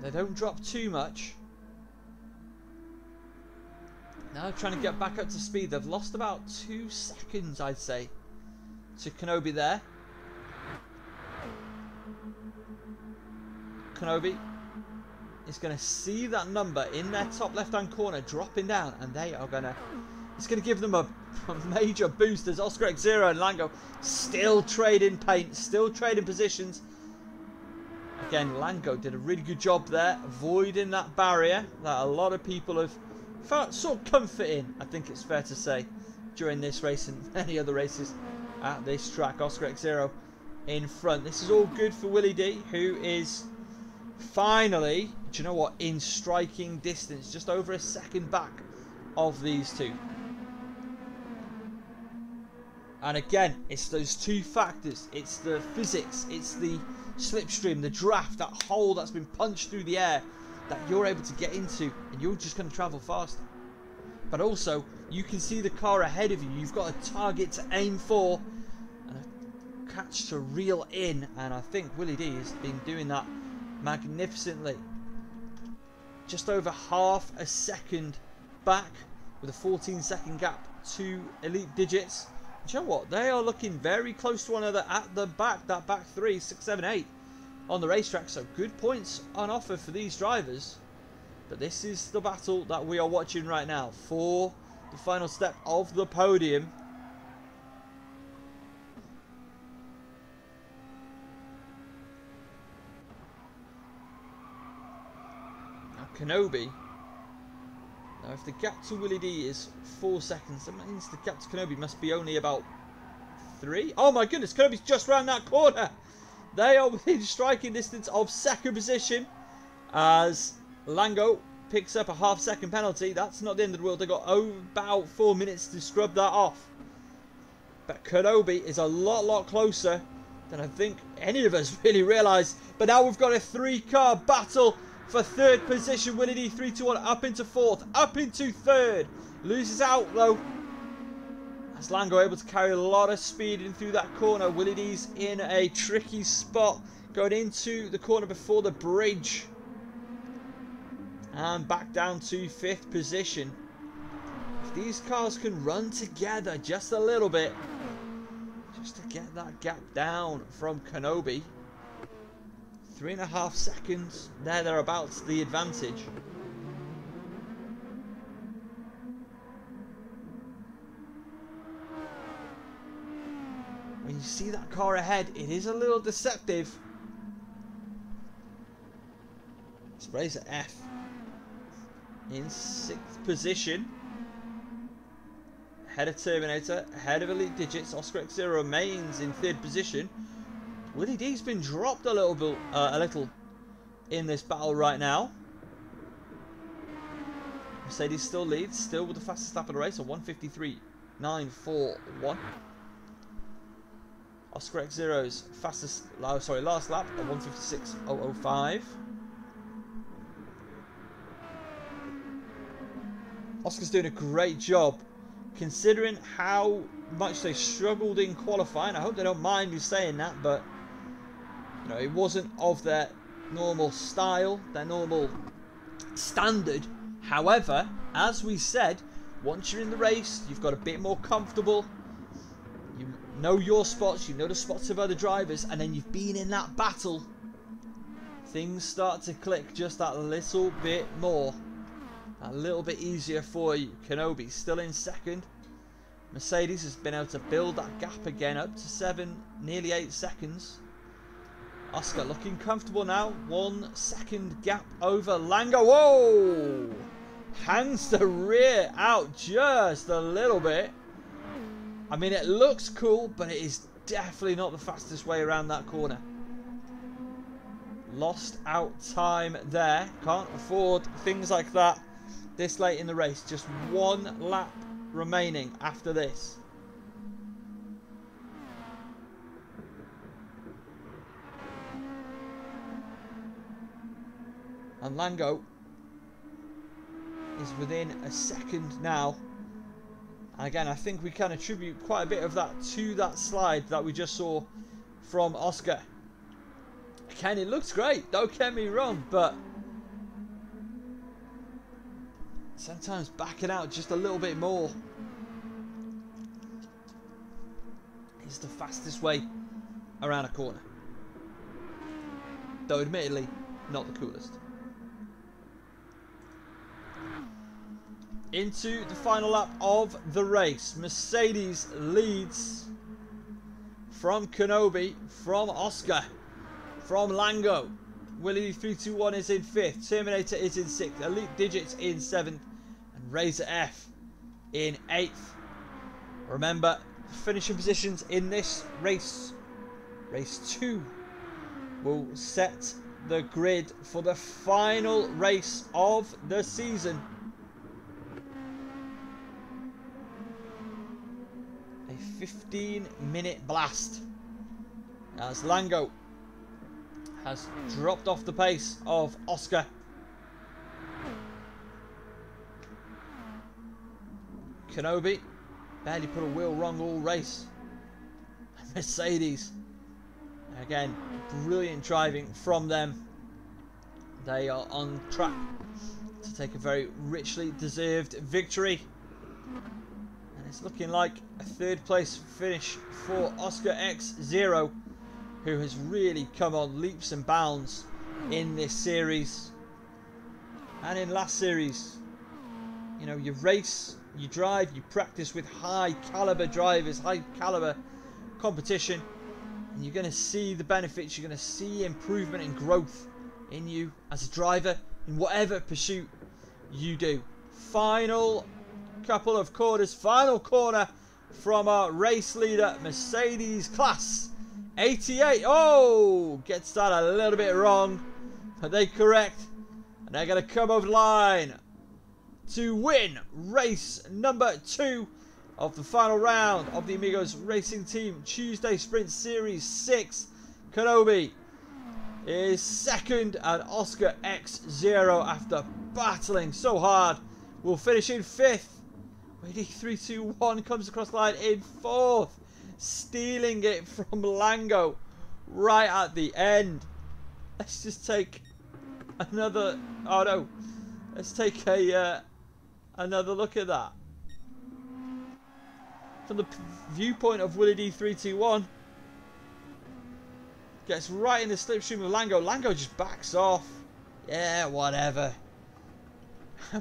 S1: They don't drop too much. Now trying to get back up to speed. They've lost about 2 seconds, I'd say, to Kenobi there. Kenobi is going to see that number in their top left-hand corner dropping down, and they are going to... It's going to give them a major boost as Oscar X0 and Lango still trading paint, still trading positions. Again, Lango did a really good job there, avoiding that barrier that a lot of people have felt sort of comfort in, I think it's fair to say, during this race and many other races at this track. Oscar X0 in front. This is all good for Willie D, who is finally, do you know what, in striking distance, just over a second back of these two. And again, it's those two factors. It's the physics, it's the slipstream, the draft, that hole that's been punched through the air that you're able to get into, and you're just going to travel faster. But also, you can see the car ahead of you. You've got a target to aim for and a catch to reel in, and I think Willie D has been doing that magnificently. Just over half a second back with a 14-second gap to elite digits. Do you know what? They are looking very close to one another at the back. That back 3, 6, 7, 8 on the racetrack. So good points on offer for these drivers. But this is the battle that we are watching right now for the final step of the podium. Now Kenobi. Now if the gap to Willie D is 4 seconds, that means the gap to Kenobi must be only about 3. Oh my goodness, Kenobi's just round that corner. They are within striking distance of second position as Lango picks up a half-second penalty. That's not the end of the world. They've got about 4 minutes to scrub that off. But Kenobi is a lot closer than I think any of us really realised. But now we've got a 3-car battle for third position. Willie D 3-2-1 up into fourth, up into third. Loses out though, as Lango able to carry a lot of speed in through that corner. Willie D's in a tricky spot going into the corner before the bridge. And back down to 5th position. If these cars can run together just a little bit, just to get that gap down from Kenobi. 3.5 seconds, thereabouts, the advantage. When you see that car ahead, it is a little deceptive. Sprays at F in 6th position. Ahead of Terminator, ahead of Elite Digits. Oscar X0 remains in 3rd position. Willie D's been dropped a little in this battle right now. Mercedes still leads, still with the fastest lap of the race, a 1:53.941. Oscar X0's fastest, last lap, a 1:56.005. Oscar's doing a great job, considering how much they struggled in qualifying. I hope they don't mind me saying that, but you know, it wasn't of their normal style, their normal standard. However, as we said, once you're in the race, you've got a bit more comfortable. You know your spots, you know the spots of other drivers, and then you've been in that battle. Things start to click just that little bit more. A little bit easier for you. Kenobi still in 2nd. Mercedes has been able to build that gap again up to 7, nearly 8 seconds. Oscar looking comfortable now. 1 second gap over Lango. Whoa! Hangs the rear out just a little bit. I mean, it looks cool, but it is definitely not the fastest way around that corner. Lost out time there. Can't afford things like that this late in the race. Just 1 lap remaining after this. And Lango is within a second now. And again, I think we can attribute quite a bit of that to that slide that we just saw from Oscar. Again, it looks great, don't get me wrong, but sometimes backing out just a little bit more is the fastest way around a corner. Though admittedly, not the coolest. Into the final lap of the race. Mercedes leads from Kenobi, from Oscar, from Lango. Willie 321 is in 5th. Terminator is in 6th. Elite Digits in 7th. And Razor F in 8th. Remember, finishing positions in this race, race 2, will set the grid for the final race of the season. A 15-minute blast as Lango has dropped off the pace of Oscar. Kenobi barely put a wheel wrong all race. Mercedes, again, brilliant driving from them. They are on track to take a very richly deserved victory. And it's looking like a 3rd place finish for Oscar X0, who has really come on leaps and bounds in this series and in last series. You know, you race, you drive, you practice with high caliber drivers, high caliber competition, and you're going to see the benefits. You're going to see improvement and growth in you as a driver in whatever pursuit you do. Final couple of corners, final corner from our race leader, Mercedes class 88. Oh, gets that a little bit wrong, but they correct, and they're going to come over the line to win race number 2 of the final round of the Amigos Racing Team Tuesday Sprint Series 6. Kenobi is 2nd, and Oscar X0, after battling so hard, will finish in 5th. Willie 321 comes across the line in 4th, stealing it from Lango right at the end. Let's just take another, oh no, let's take a another look at that. from the viewpoint of Willie D321. Gets right in the slipstream of Lango. Lango just backs off. Yeah, whatever.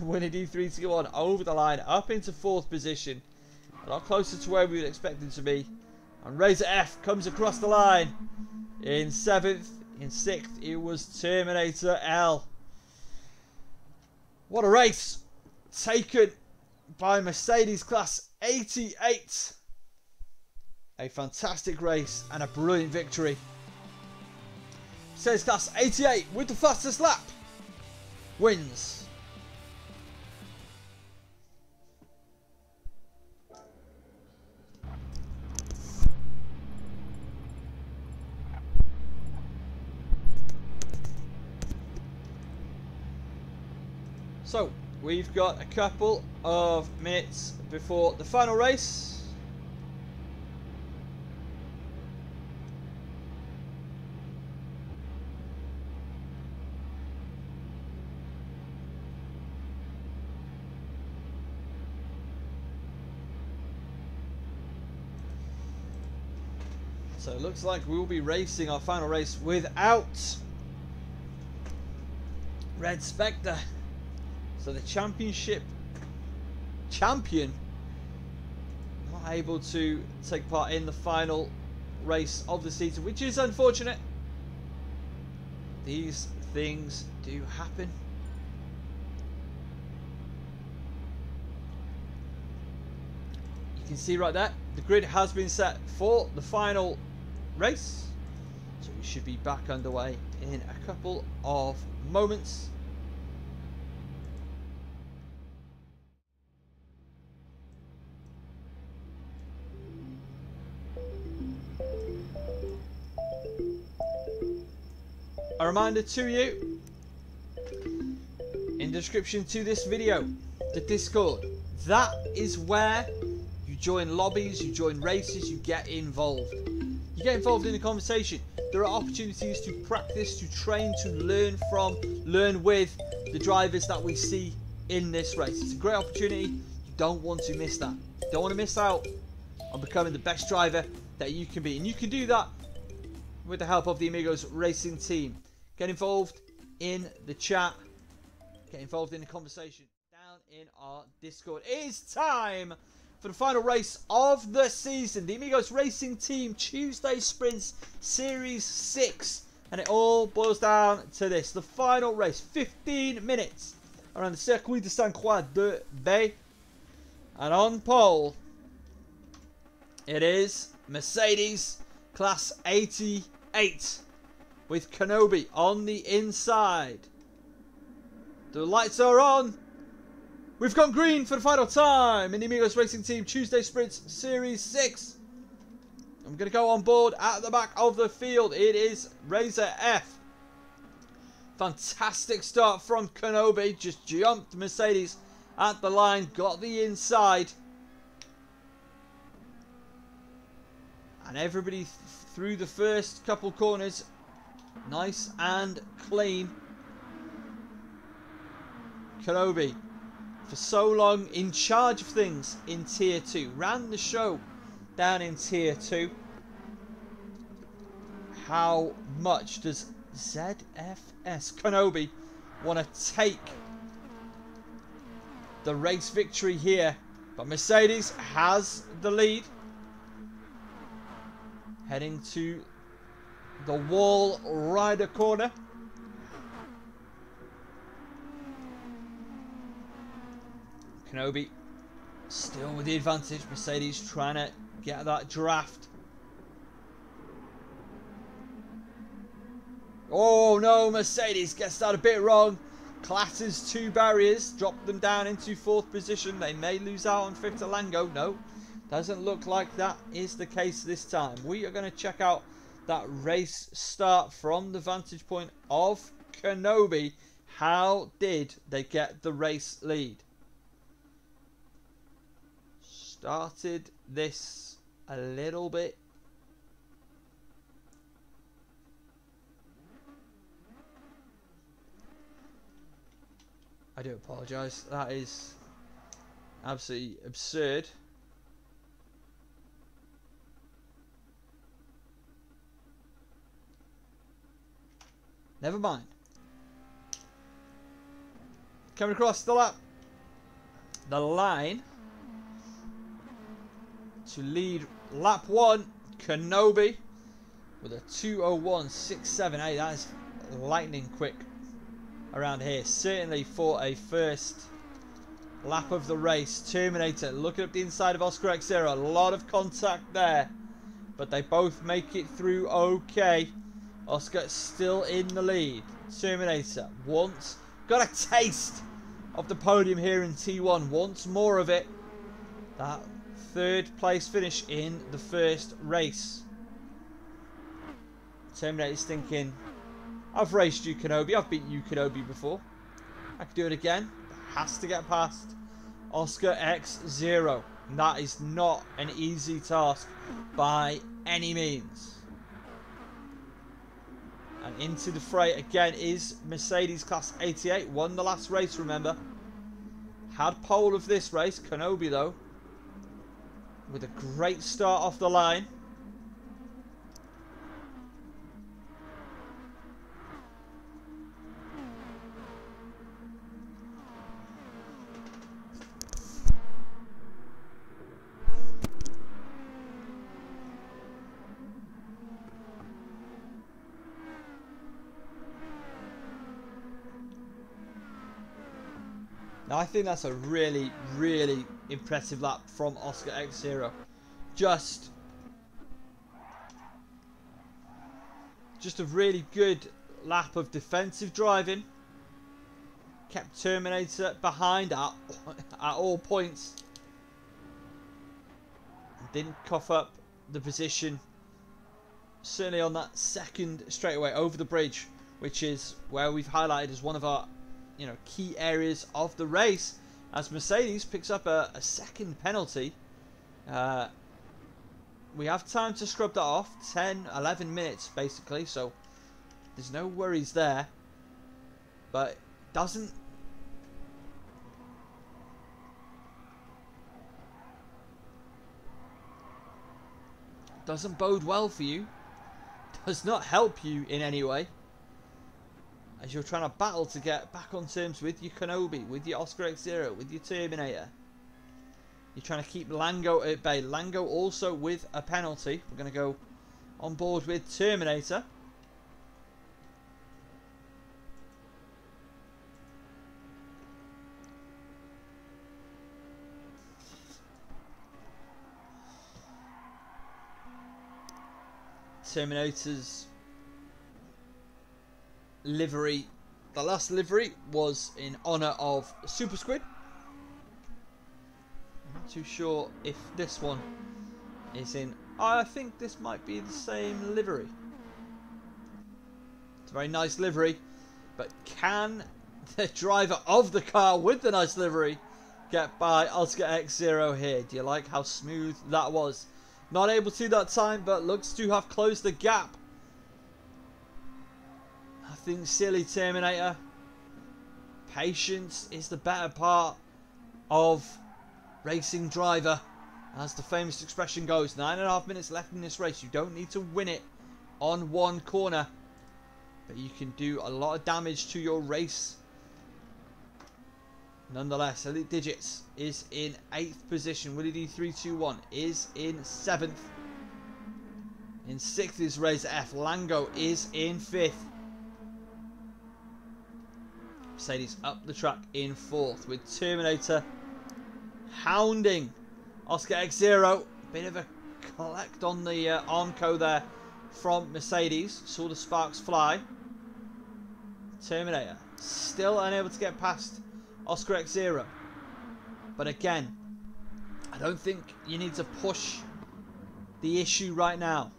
S1: Willie D321 over the line, up into 4th position. A lot closer to where we would expect him to be. And Razor F comes across the line in 7th. In 6th, it was Terminator L. What a race taken by Mercedes Class 88. A fantastic race and a brilliant victory. Mercedes Class 88 with the fastest lap wins. So, we've got a couple of minutes before the final race. So it looks like we will be racing our final race without Red Spectre. So the championship champion not able to take part in the final race of the season, which is unfortunate. These things do happen. You can see right there, the grid has been set for the final race. So we should be back underway in a couple of moments. A reminder to you, in the description to this video, the Discord, that is where you join lobbies, you join races, you get involved. You get involved in the conversation. There are opportunities to practice, to train, to learn from, learn with the drivers that we see in this race. It's a great opportunity. You don't want to miss that. You don't want to miss out on becoming the best driver that you can be. And you can do that with the help of the Amigos Racing Team. Get involved in the chat. Get involved in the conversation down in our Discord. It is time for the final race of the season. The Amigos Racing Team Tuesday Sprints Series 6. And it all boils down to this. The final race. 15 minutes around the Circuit de Sainte Croix B II. And on pole, it is Mercedes Class 88. With Kenobi on the inside. The lights are on. We've gone green for the final time in the Amigos Racing Team Tuesday Sprints Series 6. I'm going to go on board at the back of the field. It is Razor F. Fantastic start from Kenobi. Just jumped Mercedes at the line. Got the inside. And everybody through the first couple corners. Nice and clean. Kenobi, for so long in charge of things in Tier 2. Ran the show down in Tier 2. How much does ZFS Kenobi want to take the race victory here? But Mercedes has the lead. Heading to the wall rider corner. Kenobi still with the advantage. Mercedes trying to get that draft. Oh no, Mercedes gets that a bit wrong. Clatters 2 barriers. Drop them down into 4th position. They may lose out on 5th to Lango. No, doesn't look like that is the case this time. We are going to check out that race start from the vantage point of Kenobi. How did they get the race lead? Started this a little bit. I do apologise. That is absolutely absurd. Never mind. Coming across the lap. The line to lead lap 1, Kenobi with a 2:01.678. That is lightning quick around here. Certainly for a first lap of the race. Terminator looking up the inside of Oscar X0. A lot of contact there, but they both make it through okay. Oscar still in the lead. Terminator got a taste of the podium here in T1. Wants more of it. That third place finish in the first race. Terminator's thinking, I've raced you, Kenobi. I've beat you, Kenobi, before. I can do it again. Has to get past Oscar X0. And that is not an easy task by any means. And into the fray again is Mercedes Class 88. Won the last race, remember. Had pole of this race. Kenobi, though, with a great start off the line. Now I think that's a really, really impressive lap from Oscar X0. Just a really good lap of defensive driving. Kept Terminator behind at all points. Didn't cough up the position. Certainly on that second straightaway over the bridge, which is where we've highlighted as one of our key areas of the race, as Mercedes picks up a second penalty. We have time to scrub that off. 10-11 minutes basically, so there's no worries there, but doesn't bode well for you. Does not help you in any way, as you're trying to battle to get back on terms with your Kenobi, with your Oscar X0, with your Terminator. You're trying to keep Lango at bay. Lango also with a penalty. We're going to go on board with Terminator. Terminator's livery, the last livery, was in honour of Super Squid. I'm not too sure if this one is in. I think this might be the same livery. It's a very nice livery, but can the driver of the car with the nice livery get by Oscar X0 here? Do you like how smooth that was? Not able to that time, but looks to have closed the gap. Nothing silly, Terminator. Patience is the better part of racing driver, as the famous expression goes. 9.5 minutes left in this race. You don't need to win it on one corner, but you can do a lot of damage to your race. Nonetheless, Elite Digits is in 8th position. Willie D321 is in 7th. In 6th is Razor F. Lango is in 5th. Mercedes up the track in 4th, with Terminator hounding Oscar X0. Bit of a collect on the Armco there from Mercedes. Saw the sparks fly. Terminator still unable to get past Oscar X0. But again, I don't think you need to push the issue right now.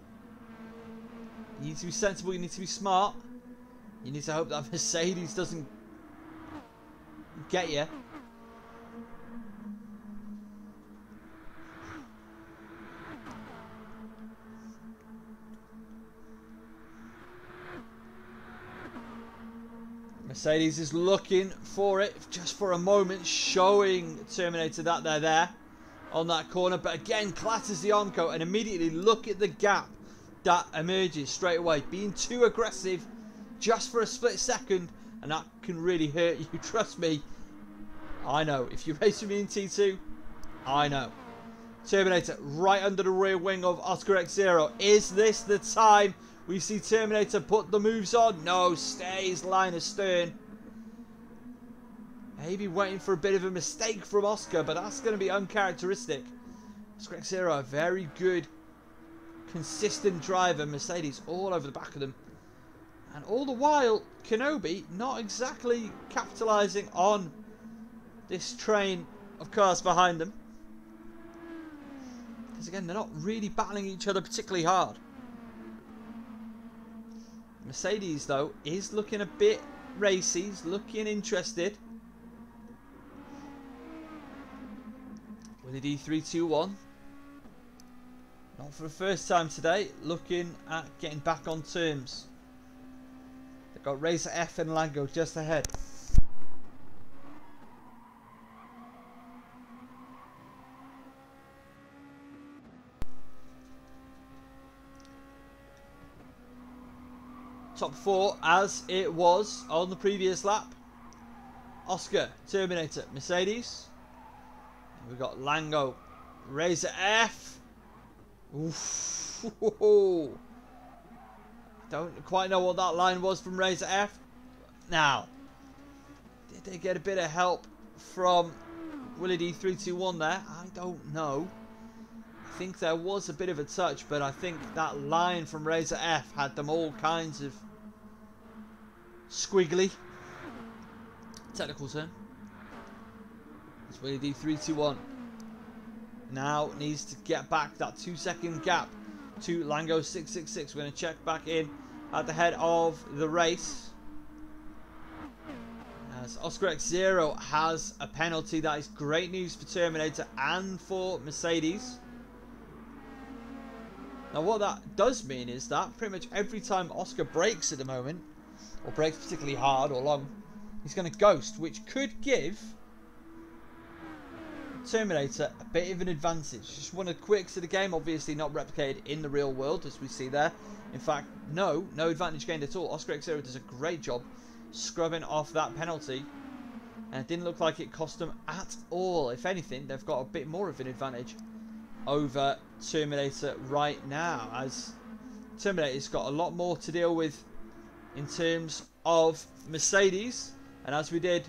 S1: You need to be sensible, you need to be smart. You need to hope that Mercedes doesn't get you. Mercedes is looking for it just for a moment, showing Terminator that they're there on that corner, but again clatters the Armco, and immediately look at the gap that emerges straight away. Being too aggressive just for a split second, and that can really hurt you. Trust me. I know. If you race with me in T2, I know. Terminator right under the rear wing of Oscar X0. Is this the time we see Terminator put the moves on? No, stays line astern. Maybe waiting for a bit of a mistake from Oscar, but that's going to be uncharacteristic. Oscar X0, a very good, consistent driver. Mercedes all over the back of them. And all the while, Kenobi not exactly capitalising on this train of cars behind them. Because again, they're not really battling each other particularly hard. Mercedes, though, is looking a bit racy. He's looking interested. With the D321. Not for the first time today. Looking at getting back on terms. They've got Razor F and Lango just ahead. Top 4 as it was on the previous lap. Oscar, Terminator, Mercedes. We've got Lango, Razor F. Oof. Don't quite know what that line was from Razor F. Now, did they get a bit of help from Willie D321 there? I don't know. I think there was a bit of a touch, but I think that line from Razor F had them all kinds of squiggly. Technical term. It's Willie D321. Now needs to get back that 2-second gap to Lango 666. We're going to check back in at the head of the race. As Oscar X0 has a penalty. That is great news for Terminator and for Mercedes. Now what that does mean is that pretty much every time Oscar brakes at the moment, or brakes particularly hard or long, he's going to ghost, which could give Terminator a bit of an advantage. Just one of the quirks of the game, obviously not replicated in the real world as we see there. In fact, no advantage gained at all. Oscar X0 does a great job scrubbing off that penalty, and it didn't look like it cost them at all. If anything, they've got a bit more of an advantage over Terminator right now, as Terminator's got a lot more to deal with in terms of Mercedes. And as we did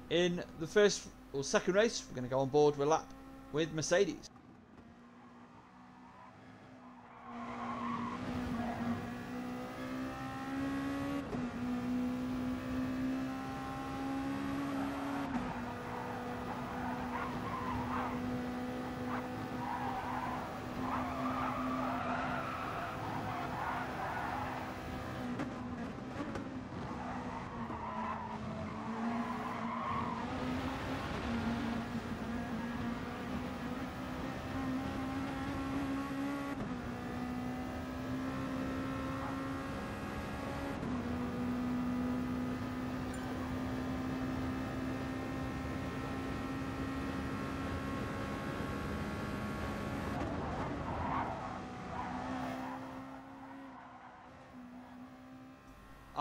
S1: in the first or second race, we're going to go on board with a lap with Mercedes.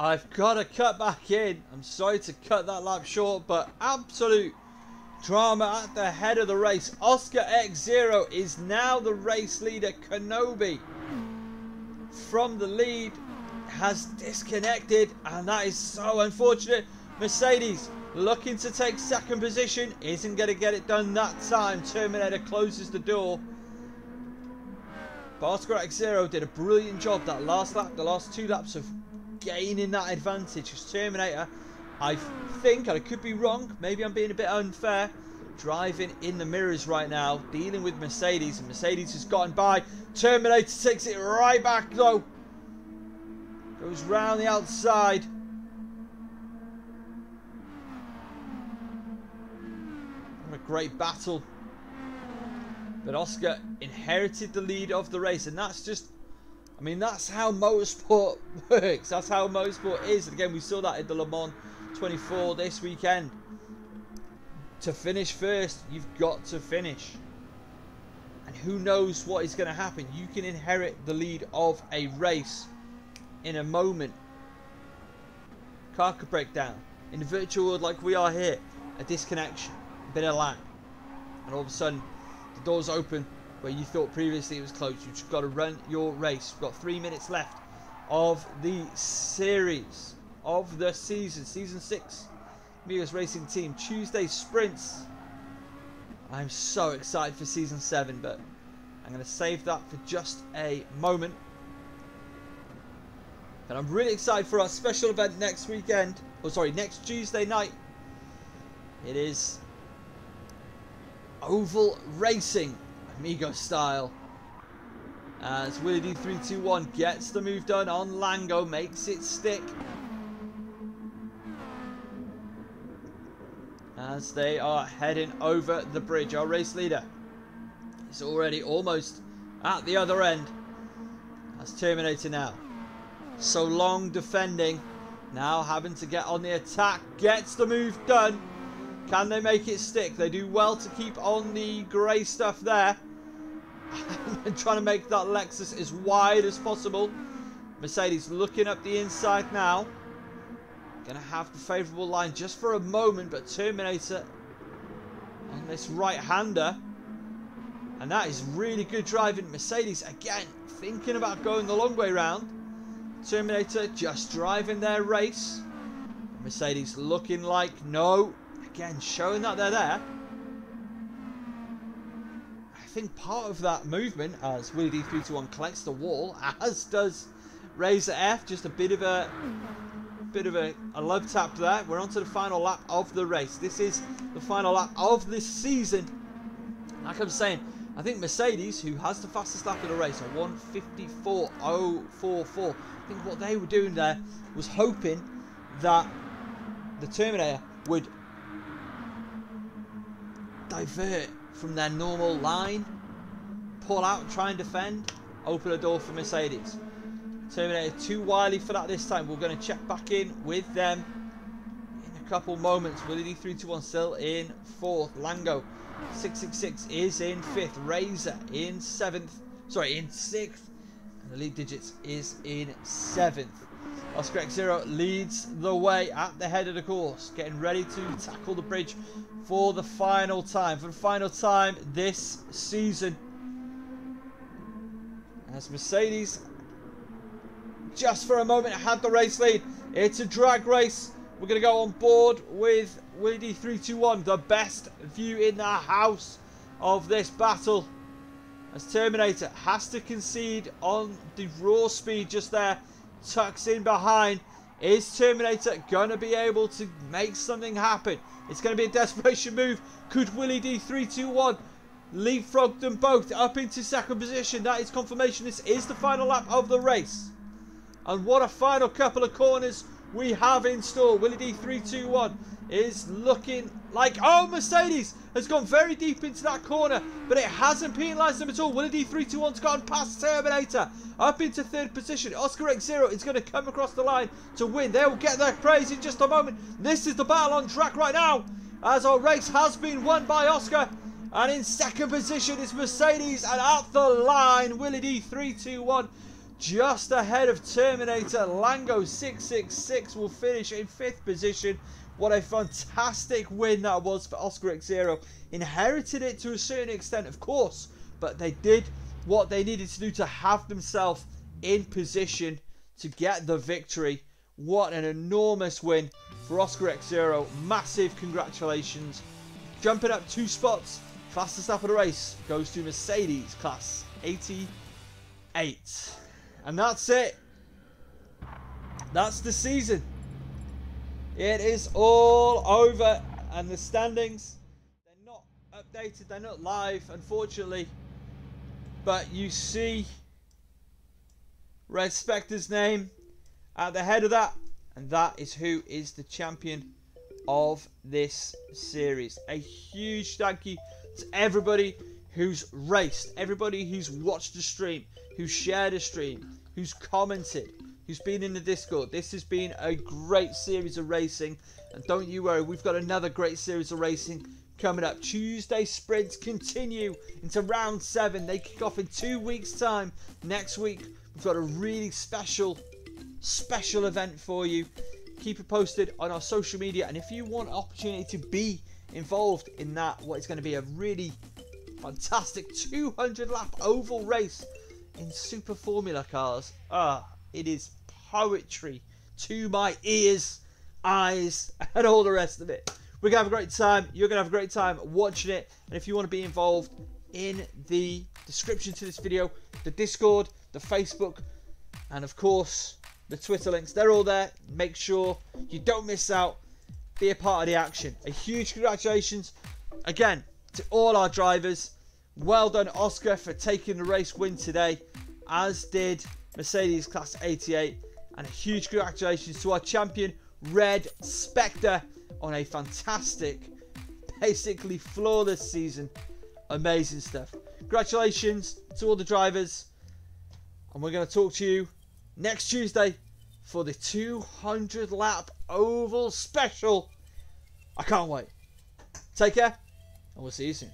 S1: I've got to cut back in. I'm sorry to cut that lap short, but absolute drama at the head of the race. Oscar X0 is now the race leader. Kenobi from the lead has disconnected, and that is so unfortunate. Mercedes looking to take second position, isn't going to get it done that time. Terminator closes the door. But Oscar X0 did a brilliant job that last lap, the last 2 laps of gaining that advantage. Because Terminator, I think, and I could be wrong, maybe I'm being a bit unfair, driving in the mirrors right now, dealing with Mercedes, and Mercedes has gotten by. Terminator takes it right back though, goes round the outside. What a great battle. But Oscar inherited the lead of the race, and that's just, I mean, that's how motorsport works. That's how motorsport is. And again, we saw that in the Le Mans 24 this weekend. To finish first, you've got to finish. And who knows what is going to happen. You can inherit the lead of a race in a moment. car could break down. In the virtual world like we are here, a disconnection, a bit of lag, and all of a sudden the doors open where you thought previously it was closed. You've just got to run your race. We've got 3 minutes left of the series, of the season 6. Amigos Racing Team Tuesday sprints. I'm so excited for season 7, but I'm going to save that for just a moment. But I'm really excited for our special event next weekend. Oh, sorry, next Tuesday night. It is oval racing, Amigo style. As Willie D321 gets the move done on Lango, makes it stick. As they are heading over the bridge, our race leader is already almost at the other end. That's Terminator now. So long defending, now having to get on the attack, gets the move done. Can they make it stick? They do well to keep on the grey stuff there. And trying to make that Lexus as wide as possible. Mercedes looking up the inside now. Going to have the favourable line just for a moment, but Terminator on this right-hander. And that is really good driving. Mercedes, again, thinking about going the long way round. Terminator just driving their race. Mercedes looking like no. Again, showing that they're there. I think part of that movement, as Willie D321 collects the wall, as does Razor F, just a bit of a love tap there. We're on to the final lap of the race. This is the final lap of this season. Like I'm saying, I think Mercedes, who has the fastest lap of the race, a 1:54.044. I think what they were doing there was hoping that the Terminator would divert from their normal line, pull out, try and defend, open a door for Mercedes. Terminator too wily for that this time. We're going to check back in with them in a couple moments. Willie D321 still in 4th. Lango 666 is in 5th. Razor in 7th. Sorry, in 6th. And the lead digits is in 7th. Oscar X0 leads the way at the head of the course, getting ready to tackle the bridge for the final time. For the final time this season. As Mercedes just for a moment had the race lead. It's a drag race. We're going to go on board with Willie D321, the best view in the house of this battle. As Terminator has to concede on the raw speed just there. Tucks in behind. Is Terminator going to be able to make something happen? It's going to be a desperation move. Could Willie D321 leapfrog them both up into 2nd position? That is confirmation. This is the final lap of the race. And what a final couple of corners we have in store. Willie D321 is looking like... Oh, Mercedes has gone very deep into that corner, but it hasn't penalised them at all. Willie D321's gone past Terminator up into 3rd position. Oscar X0 is going to come across the line to win. They will get their praise in just a moment. This is the battle on track right now, as our race has been won by Oscar. And in 2nd position is Mercedes, and at the line, Willie D321 just ahead of Terminator. Lango 666 will finish in 5th position. What a fantastic win that was for Oscar X0. Inherited it to a certain extent, of course, but they did what they needed to do to have themselves in position to get the victory. What an enormous win for Oscar X0. Massive congratulations. Jumping up 2 spots. Fastest lap of the race goes to Mercedes, class 88. And that's it. That's the season. It is all over. And the standings, they're not updated. They're not live, unfortunately. But you see Red Spectre's name at the head of that. And that is who is the champion of this series. A huge thank you to everybody who's raced, everybody who's watched the stream, who's shared a stream, who's commented, who's been in the Discord. This has been a great series of racing, and don't you worry, we've got another great series of racing coming up. Tuesday sprints continue into round 7. They kick off in 2 weeks time. Next week we've got a really special event for you keep it posted on our social media. And if you want an opportunity to be involved in that, what is going to be a really fantastic 200 lap oval race in Super Formula cars. It is poetry to my ears, eyes, and all the rest of it. We're going to have a great time. You're going to have a great time watching it. And if you want to be involved, in the description to this video, the Discord, the Facebook, and of course, the Twitter links, they're all there. Make sure you don't miss out. Be a part of the action. A huge congratulations again to all our drivers. Well done, Oscar, for taking the race win today, as did Mercedes Class 88. And a huge congratulations to our champion, Red Spectre, on a fantastic, basically flawless season. Amazing stuff. Congratulations to all the drivers. And we're going to talk to you next Tuesday for the 200 lap oval special. I can't wait. Take care, and we'll see you soon.